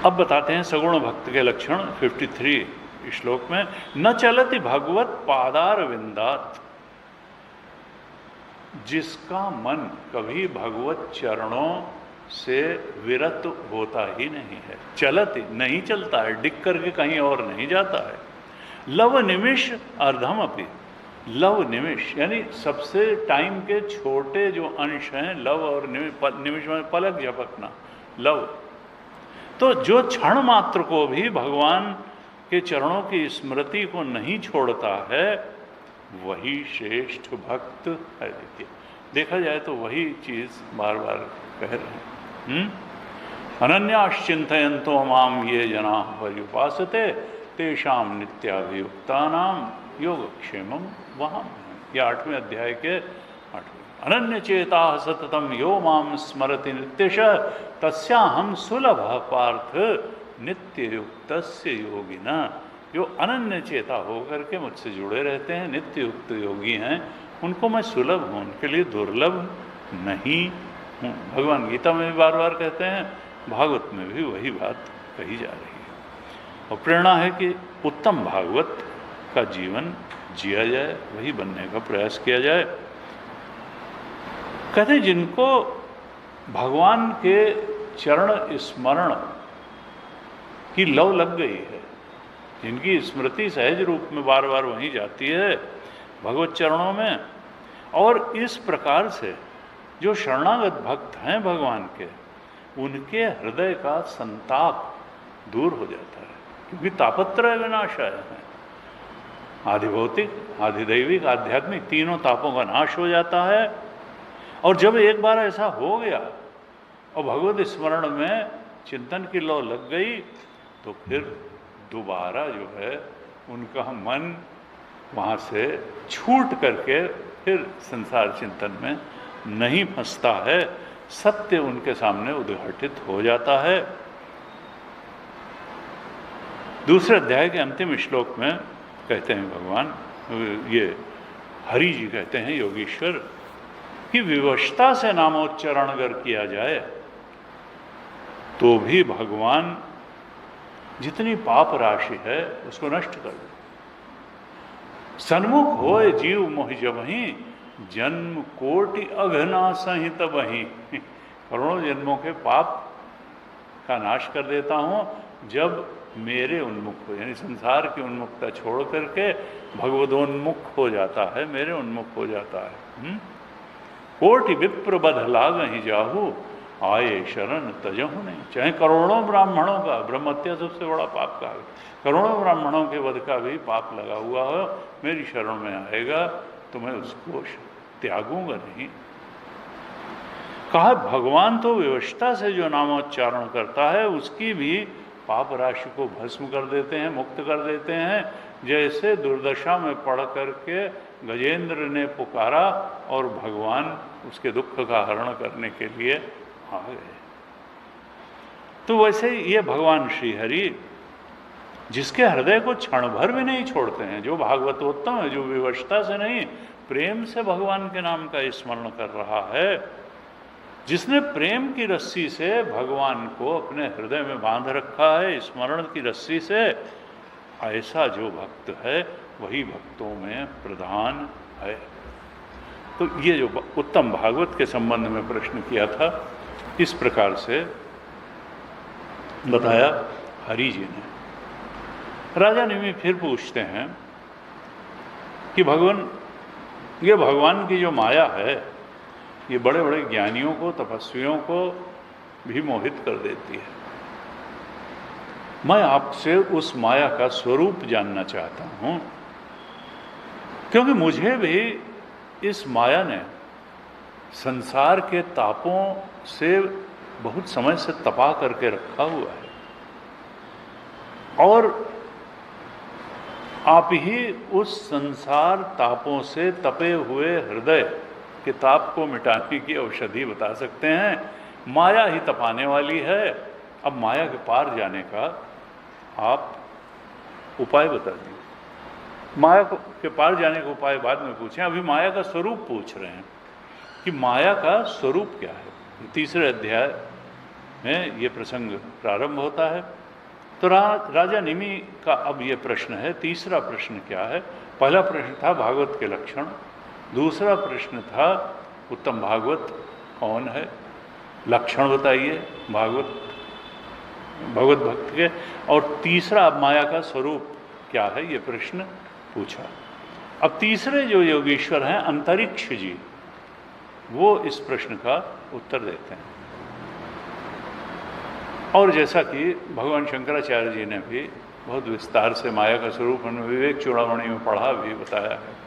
अब बताते हैं सगुण भक्त के लक्षण 53 श्लोक में। न चलति भगवत पादार विंदात, जिसका मन कभी भगवत चरणों से विरत होता ही नहीं है। चलति नहीं चलता है, डिग करके कहीं और नहीं जाता है। लव निमिष अर्धम अपि, लव निमिष यानी सबसे टाइम के छोटे जो अंश हैं, लव और निमिष में पलक झपकना, लव। तो जो क्षण मात्र को भी भगवान के चरणों की स्मृति को नहीं छोड़ता है, वही श्रेष्ठ भक्त है। देखिए, देखा जाए तो वही चीज बार बार कह रहे हैं। अनन्याश्चिंतयन्तो माम ये जना पर्युपासते तेषाम नित्याभियुक्तानाम योगक्षेमम वहां। यह 8वें अध्याय के 8वें। अनन्य चेता सततम यो माम स्मरति नित्यशः तस्याहम सुलभ पार्थ नित्य युक्तस्य योगिना। जो अनन्य चेता होकर के मुझसे जुड़े रहते हैं, नित्य युक्त योगी हैं, उनको मैं सुलभ हूँ, उनके लिए दुर्लभ नहीं हूँ। भगवान गीता में भी बार बार कहते हैं, भागवत में भी वही बात कही जा रही है। और प्रेरणा है कि उत्तम भागवत का जीवन जिया जाए, वही बनने का प्रयास किया जाए। कहते जिनको भगवान के चरण स्मरण की लव लग गई है, जिनकी स्मृति सहज रूप में बार बार वहीं जाती है भगवत चरणों में, और इस प्रकार से जो शरणागत भक्त हैं भगवान के, उनके हृदय का संताप दूर हो जाता है। क्योंकि तापत्रय विनाशाय है, आधि भौतिक, आधि दैविक, आध्यात्मिक, तीनों तापों का नाश हो जाता है। और जब एक बार ऐसा हो गया और भगवत स्मरण में चिंतन की लौ लग गई, तो फिर दोबारा जो है उनका मन वहाँ से छूट करके फिर संसार चिंतन में नहीं फंसता है, सत्य उनके सामने उद्घाटित हो जाता है। दूसरे अध्याय के अंतिम श्लोक में कहते हैं भगवान, ये हरि जी कहते हैं योगीश्वर, कि विवशता से नामोच्चारण अगर किया जाए तो भी भगवान जितनी पाप राशि है उसको नष्ट कर दे। सन्मुख होए जीव मोहि जबहि, जन्म कोटि अघना संहित बही। करोड़ों जन्मों के पाप का नाश कर देता हूँ जब मेरे उन्मुख हो, यानी संसार की उन्मुखता छोड़ करके भगवदोन्मुख हो जाता है, मेरे उन्मुख हो जाता है। कोटि विप्र बध लागहि जाहू, आए शरण तजहु नहीं। चाहे करोड़ों ब्राह्मणों का, ब्रह्महत्या सबसे बड़ा पाप का, करोड़ों ब्राह्मणों के वध का भी पाप लगा हुआ हो, मेरी शरण में आएगा तो मैं उसको त्यागूंगा नहीं। कहा भगवान तो विवशता से जो नामोच्चारण करता है उसकी भी पाप राशि को भस्म कर देते हैं, मुक्त कर देते हैं। जैसे दुर्दशा में पड़ करके गजेंद्र ने पुकारा और भगवान उसके दुख का हरण करने के लिए आ गए। तो वैसे ये भगवान श्री हरि जिसके हृदय को क्षण भर भी नहीं छोड़ते हैं, जो भागवतोत्तम है, जो विवशता से नहीं प्रेम से भगवान के नाम का स्मरण कर रहा है, जिसने प्रेम की रस्सी से भगवान को अपने हृदय में बांध रखा है, स्मरण की रस्सी से, ऐसा जो भक्त है वही भक्तों में प्रधान है। तो ये जो उत्तम भागवत के संबंध में प्रश्न किया था, इस प्रकार से बताया हरि जी ने। राजा निमि फिर पूछते हैं कि भगवान, ये भगवान की जो माया है ये बड़े बड़े ज्ञानियों को, तपस्वियों को भी मोहित कर देती है। मैं आपसे उस माया का स्वरूप जानना चाहता हूं, क्योंकि मुझे भी इस माया ने संसार के तापों से बहुत समय से तपा करके रखा हुआ है, और आप ही उस संसार तापों से तपे हुए हृदय के ताप को मिटाने की औषधि बता सकते हैं। माया ही तपाने वाली है। अब माया के पार जाने का आप उपाय बता दीजिए। माया के पार जाने का उपाय बाद में पूछें, अभी माया का स्वरूप पूछ रहे हैं कि माया का स्वरूप क्या है। तीसरे अध्याय में ये प्रसंग प्रारंभ होता है। तो राजा निमि का अब ये प्रश्न है, तीसरा प्रश्न क्या है। पहला प्रश्न था भागवत के लक्षण, दूसरा प्रश्न था उत्तम भागवत कौन है, लक्षण बताइए भगवत भक्त के, और तीसरा अब माया का स्वरूप क्या है, ये प्रश्न पूछा। अब तीसरे जो योगीश्वर हैं अंतरिक्ष जी, वो इस प्रश्न का उत्तर देते हैं। और जैसा कि भगवान शंकराचार्य जी ने भी बहुत विस्तार से माया का स्वरूप विवेक चूड़ामणि में पढ़ा भी, बताया है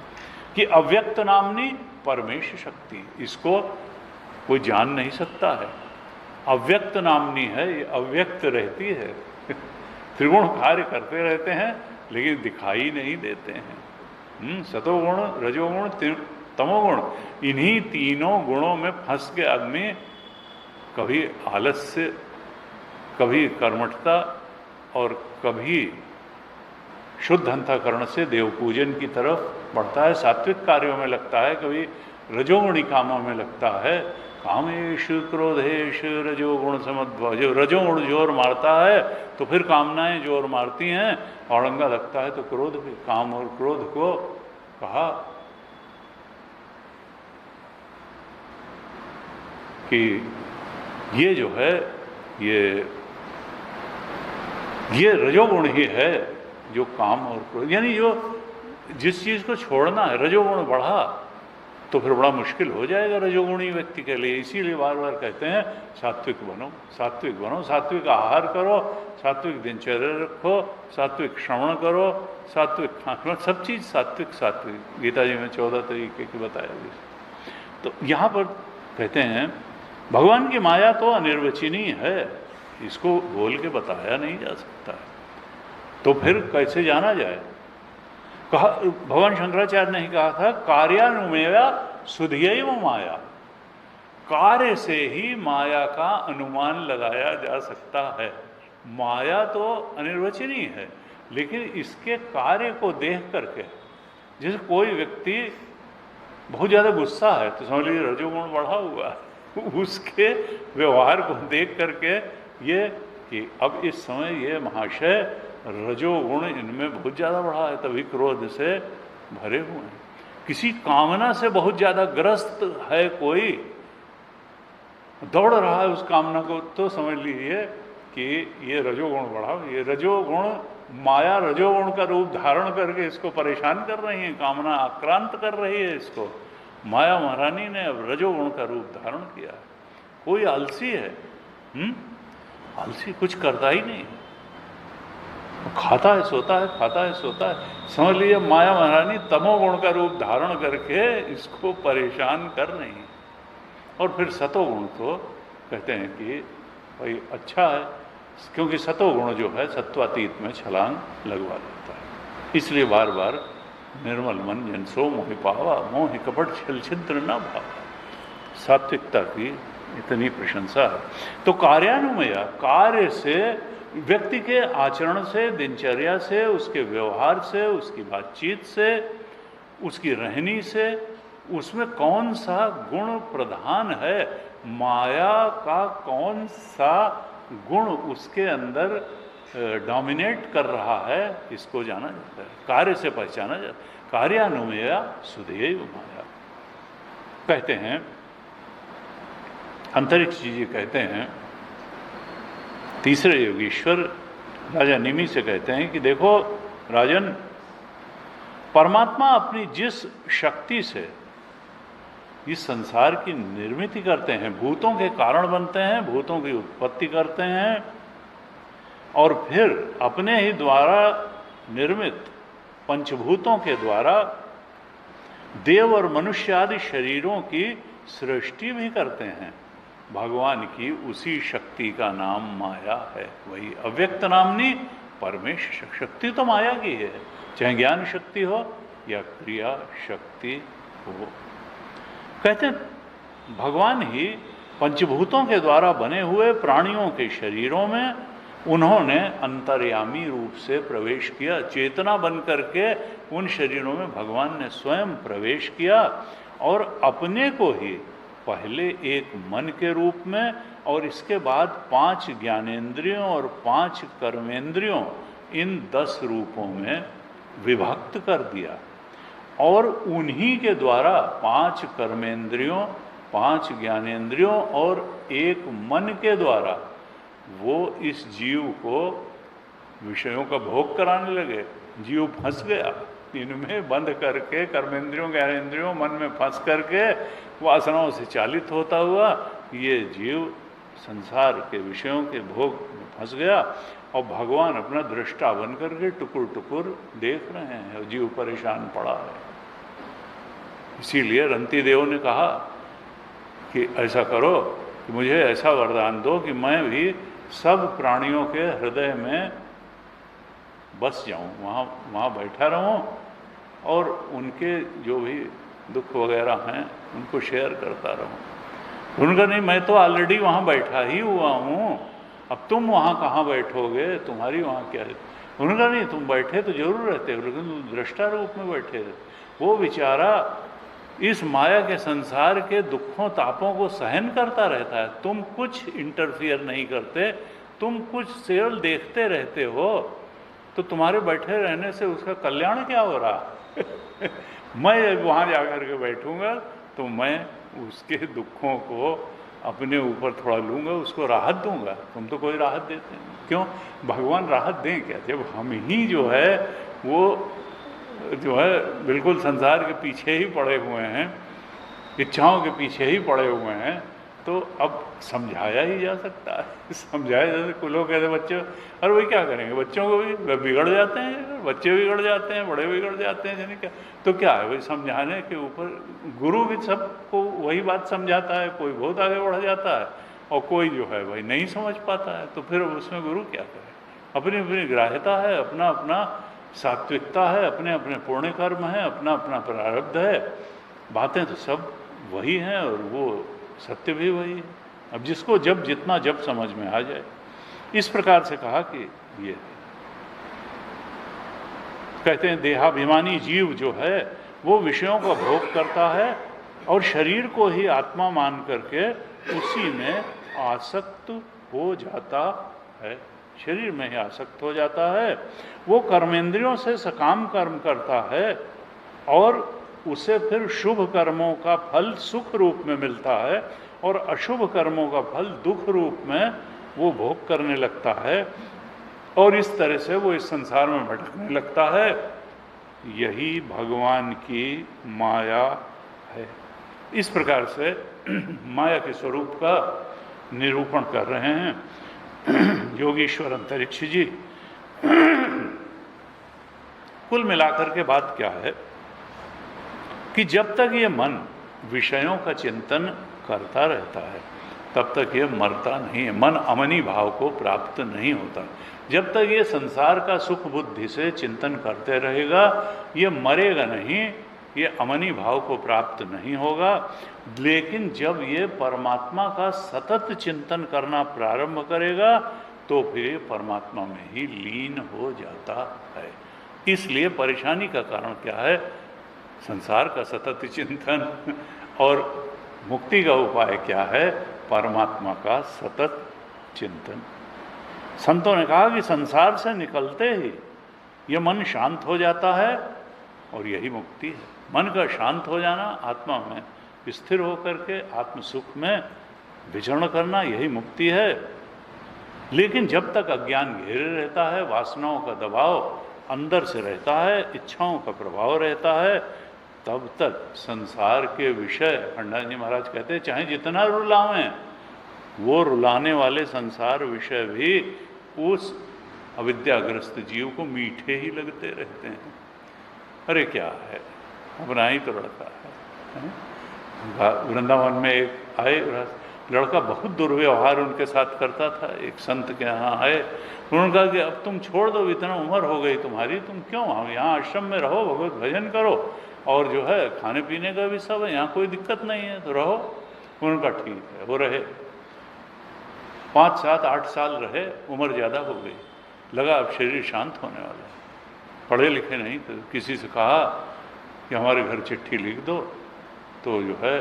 कि अव्यक्त नामनी परमेश शक्ति, इसको कोई जान नहीं सकता है। अव्यक्त नामनी है, ये अव्यक्त रहती है। त्रिगुण कार्य करते रहते हैं लेकिन दिखाई नहीं देते हैं। सतोगुण, रजोगुण, तमोगुण, इन्हीं तीनों गुणों में फंस के आदमी कभी आलस्य, कभी कर्मठता और कभी शुद्ध अंतःकरण से देव पूजन की तरफ बढ़ता है, सात्विक कार्यों में लगता है, कभी रजोगुणी कामों में लगता है। कामेश क्रोधेश रजोगुण समद्भव, जो रजोगुण जोर मारता है तो फिर कामनाएं जोर मारती हैं, औरंगा लगता है तो क्रोध भी। काम और क्रोध को कहा कि ये जो है ये रजोगुण ही है जो काम और क्रोध, यानी जो जिस चीज़ को छोड़ना है, रजोगुण बढ़ा तो फिर बड़ा मुश्किल हो जाएगा रजोगुणी व्यक्ति के लिए। इसीलिए बार बार कहते हैं सात्विक बनो, सात्विक बनो, सात्विक आहार करो, सात्विक दिनचर्या रखो, सात्विक श्रवण करो, सात्विक खाना, सब चीज़ सात्विक सात्विक। गीता जी में 14 तरीके की बताया गया। तो यहाँ पर कहते हैं भगवान की माया तो अनिर्वचनीय है, इसको बोल के बताया नहीं जा सकता है, तो फिर कैसे जाना जाए। कहा भगवान शंकराचार्य ने ही कहा था कार्यानुमेया सुधियैव माया, कार्य से ही माया का अनुमान लगाया जा सकता है। माया तो अनिर्वचनीय है, लेकिन इसके कार्य को देख करके, जैसे कोई व्यक्ति बहुत ज़्यादा गुस्सा है तो समझ लीजिए रजोगुण बढ़ा हुआ है, उसके व्यवहार को देख करके ये कि अब इस समय ये महाशय रजोगुण इनमें बहुत ज़्यादा बढ़ा है, तभी क्रोध से भरे हुए हैं। किसी कामना से बहुत ज़्यादा ग्रस्त है, कोई दौड़ रहा है उस कामना को, तो समझ लीजिए कि ये रजोगुण बढ़ा। ये रजोगुण माया रजोगुण का रूप धारण करके इसको परेशान कर रही है, कामना आक्रांत कर रही है इसको। माया महारानी ने अब रजोगुण का रूप धारण किया है। कोई आलसी है, आलसी कुछ करता ही नहीं, खाता है सोता है, खाता है सोता है। समझ लीजिए माया महारानी तमोगुण का रूप धारण करके इसको परेशान कर रही है। और फिर सतोगुण को कहते हैं कि भाई अच्छा है, क्योंकि सतोगुण जो है सत्वातीत में छलांग लगवा देता है। इसलिए बार बार निर्मल मन जनसो मोहि पावा, मोहि कपट छल छिद्र न भावा। सात्विकता की इतनी प्रशंसा है। तो कार्यानुमय, कार्य से, व्यक्ति के आचरण से, दिनचर्या से, उसके व्यवहार से, उसकी बातचीत से, उसकी रहनी से, उसमें कौन सा गुण प्रधान है, माया का कौन सा गुण उसके अंदर डोमिनेट कर रहा है, इसको जाना जाता है, कार्य से पहचाना जाता है। कार्यानुमेया सुधेय माया कहते हैं। अंतरिक्ष जी कहते हैं, तीसरे योगीश्वर राजा निमि से कहते हैं कि देखो राजन, परमात्मा अपनी जिस शक्ति से इस संसार की निर्मिति करते हैं, भूतों के कारण बनते हैं, भूतों की उत्पत्ति करते हैं, और फिर अपने ही द्वारा निर्मित पंचभूतों के द्वारा देव और मनुष्य आदि शरीरों की सृष्टि भी करते हैं। भगवान की उसी शक्ति का नाम माया है, वही अव्यक्त नामनी परमेश्वर शक्ति तो माया की है, चाहे ज्ञान शक्ति हो या क्रिया शक्ति हो। कहते हैं भगवान ही पंचभूतों के द्वारा बने हुए प्राणियों के शरीरों में उन्होंने अंतर्यामी रूप से प्रवेश किया, चेतना बन करके उन शरीरों में भगवान ने स्वयं प्रवेश किया और अपने को ही पहले एक मन के रूप में और इसके बाद 5 ज्ञानेंद्रियों और 5 कर्मेंद्रियों, इन 10 रूपों में विभक्त कर दिया और उन्हीं के द्वारा 5 कर्मेंद्रियों, 5 ज्ञानेंद्रियों और एक मन के द्वारा वो इस जीव को विषयों का भोग कराने लगे। जीव फंस गया इनमें, बंद करके कर्मेंद्रियों ज्ञानेंद्रियों मन में फंस करके वासनाओं से चालित होता हुआ ये जीव संसार के विषयों के भोग में फंस गया और भगवान अपना दृष्टा बन करके टुकुर टुकुर देख रहे हैं और जीव परेशान पड़ा है। इसीलिए रंती देव ने कहा कि ऐसा करो कि मुझे ऐसा वरदान दो कि मैं भी सब प्राणियों के हृदय में बस जाऊं, वहाँ बैठा रहूं और उनके जो भी दुख वगैरह हैं उनको शेयर करता रहूं। उनका नहीं, मैं तो ऑलरेडी वहाँ बैठा ही हुआ हूँ, अब तुम वहाँ कहाँ बैठोगे, तुम्हारी वहाँ क्या है। उनका नहीं, तुम बैठे तो जरूर रहते हो लेकिन तुम दृष्टा रूप में बैठे। वो बेचारा इस माया के संसार के दुखों तापों को सहन करता रहता है। तुम कुछ इंटरफियर नहीं करते, तुम कुछ केवल देखते रहते हो, तो तुम्हारे बैठे रहने से उसका कल्याण क्या हो रहा मैं जब वहाँ जाकर के बैठूंगा तो मैं उसके दुखों को अपने ऊपर थोड़ा लूँगा, उसको राहत दूंगा। तुम तो कोई राहत देते नहीं। क्यों? भगवान राहत दें क्या, जब हम ही जो है वो जो है बिल्कुल संसार के पीछे ही पड़े हुए हैं, इच्छाओं के पीछे ही पड़े हुए हैं, तो अब समझाया ही जा सकता है। समझाया जैसे कुछ लोग कहते बच्चों, अरे वही क्या करेंगे, बच्चों को भी बिगड़ जाते हैं, बच्चे बिगड़ जाते हैं, बड़े बिगड़ जाते हैं, यानी क्या, तो क्या है वही समझाने के ऊपर। गुरु भी सबको वही बात समझाता है, कोई बहुत आगे बढ़ जाता है और कोई जो है वही नहीं समझ पाता है, तो फिर उसमें गुरु क्या करे। अपनी अपनी ग्राह्यता है, अपना अपना सात्विकता है, अपने अपने पुण्य कर्म है, अपना अपना प्रारब्ध है, बातें तो सब वही हैं और वो सत्य भी वही है। अब जिसको जब जितना जब समझ में आ जाए, इस प्रकार से कहा कि ये कहते हैं देहाभिमानी जीव जो है वो विषयों का भोग करता है और शरीर को ही आत्मा मान करके उसी में आसक्त हो जाता है, शरीर में ही आसक्त हो जाता है। वो कर्मेंद्रियों से सकाम कर्म करता है और उसे फिर शुभ कर्मों का फल सुख रूप में मिलता है और अशुभ कर्मों का फल दुख रूप में वो भोग करने लगता है और इस तरह से वो इस संसार में भटकने लगता है। यही भगवान की माया है। इस प्रकार से माया के स्वरूप का निरूपण कर रहे हैं योगीश्वर अंतरिक्ष जी। कुल मिलाकर के बात क्या है कि जब तक ये मन विषयों का चिंतन करता रहता है तब तक ये मरता नहीं है, मन अमनी भाव को प्राप्त नहीं होता। जब तक ये संसार का सुख बुद्धि से चिंतन करते रहेगा ये मरेगा नहीं, ये अमनी भाव को प्राप्त नहीं होगा। लेकिन जब ये परमात्मा का सतत चिंतन करना प्रारंभ करेगा तो फिर परमात्मा में ही लीन हो जाता है। इसलिए परेशानी का कारण क्या है? संसार का सतत चिंतन। और मुक्ति का उपाय क्या है? परमात्मा का सतत चिंतन। संतों ने कहा कि संसार से निकलते ही यह मन शांत हो जाता है और यही मुक्ति है। मन का शांत हो जाना, आत्मा में स्थिर होकर के आत्म सुख में विचरण करना, यही मुक्ति है। लेकिन जब तक अज्ञान घेरे रहता है, वासनाओं का दबाव अंदर से रहता है, इच्छाओं का प्रभाव रहता है, तब तक संसार के विषय, खंडाजी महाराज कहते हैं, चाहे जितना रुलावें, वो रुलाने वाले संसार विषय भी उस अविद्याग्रस्त जीव को मीठे ही लगते रहते हैं। अरे क्या है, अपना ही तो लड़का है। वृंदावन में एक आए लड़का, बहुत दुर्व्यवहार उनके साथ करता था। एक संत के यहाँ आए, उन्होंने कहा कि अब तुम छोड़ दो, इतना उम्र हो गई तुम्हारी, तुम क्यों आओ, यहाँ आश्रम में रहो, भगवत भजन करो और जो है खाने पीने का भी सब है, यहाँ कोई दिक्कत नहीं है, तो रहो। उनका ठीक है, वो रहे। 5, 7, 8 साल रहे, उम्र ज़्यादा हो गई, लगा अब शरीर शांत होने वाला है। पढ़े लिखे नहीं, तो किसी से कहा कि हमारे घर चिट्ठी लिख दो, तो जो है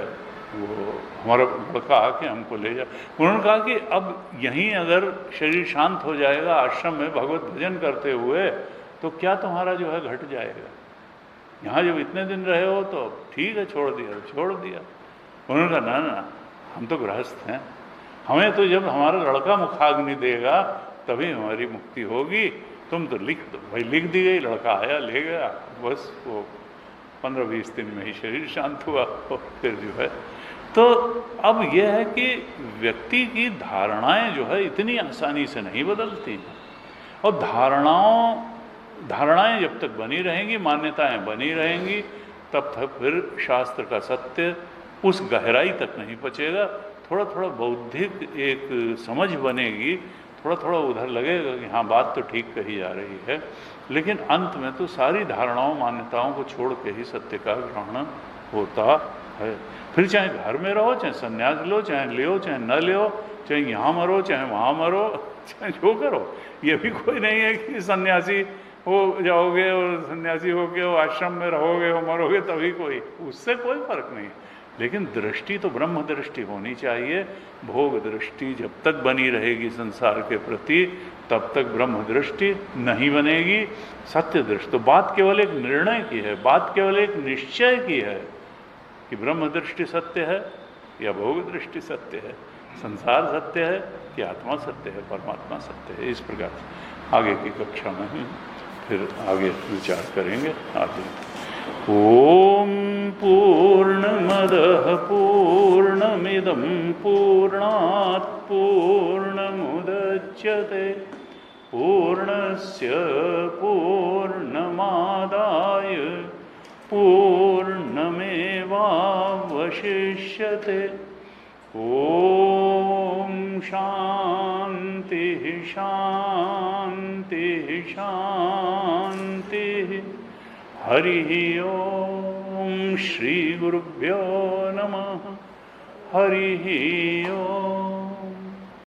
वो हमारा लड़का आके हमको ले जा। उन्होंने कहा कि अब यहीं अगर शरीर शांत हो जाएगा आश्रम में भगवत भजन करते हुए, तो क्या तुम्हारा जो है घट जाएगा? यहाँ जब इतने दिन रहे हो तो ठीक है, छोड़ दिया, छोड़ दिया। उन्होंने कहा ना ना, हम तो गृहस्थ हैं, हमें तो जब हमारा लड़का मुखाग्नि देगा तभी हमारी मुक्ति होगी। तुम तो लिख दो। भाई लिख दी गई, लड़का आया, ले गया, बस वो 15-20 दिन में ही शरीर शांत हुआ। फिर जो है तो अब यह है कि व्यक्ति की धारणाएं जो है इतनी आसानी से नहीं बदलती हैं, और धारणाएं जब तक बनी रहेंगी, मान्यताएं बनी रहेंगी, तब तक फिर शास्त्र का सत्य उस गहराई तक नहीं पहुँचेगा। थोड़ा थोड़ा बौद्धिक एक समझ बनेगी, थोड़ा थोड़ा उधर लगेगा कि हाँ बात तो ठीक कही जा रही है, लेकिन अंत में तो सारी धारणाओं मान्यताओं को छोड़ के ही सत्य का ग्रहण होता है। फिर चाहे घर में रहो, चाहे संन्यास लो, चाहे ले चाहे न ले, चाहे यहाँ मरो चाहे वहाँ मरो, चाहे जो करो, ये भी कोई नहीं है कि सन्यासी हो जाओगे और सन्यासी होगे और आश्रम में रहोगे और मरोगे तभी कोई, उससे कोई फर्क नहीं है। लेकिन दृष्टि तो ब्रह्म दृष्टि होनी चाहिए। भोग दृष्टि जब तक बनी रहेगी संसार के प्रति तब तक ब्रह्म दृष्टि नहीं बनेगी। सत्य दृष्टि तो बात केवल एक निर्णय की है, बात केवल एक निश्चय की है कि ब्रह्म दृष्टि सत्य है या भोग दृष्टि सत्य है, संसार सत्य है कि आत्मा सत्य है, परमात्मा सत्य है। इस प्रकार से आगे की कक्षा में हम फिर आगे विचार करेंगे। आगे ओम पूर्णमदः पूर्णमिदं पूर्णात् पूर्णमुदच्यते पूर्णस्य पूर्णमादाय पूर्णमेवावशिष्यते। ओम शांति शांति शांति। हरि ओम श्री गुरुभ्यो नमः। हरि ओम।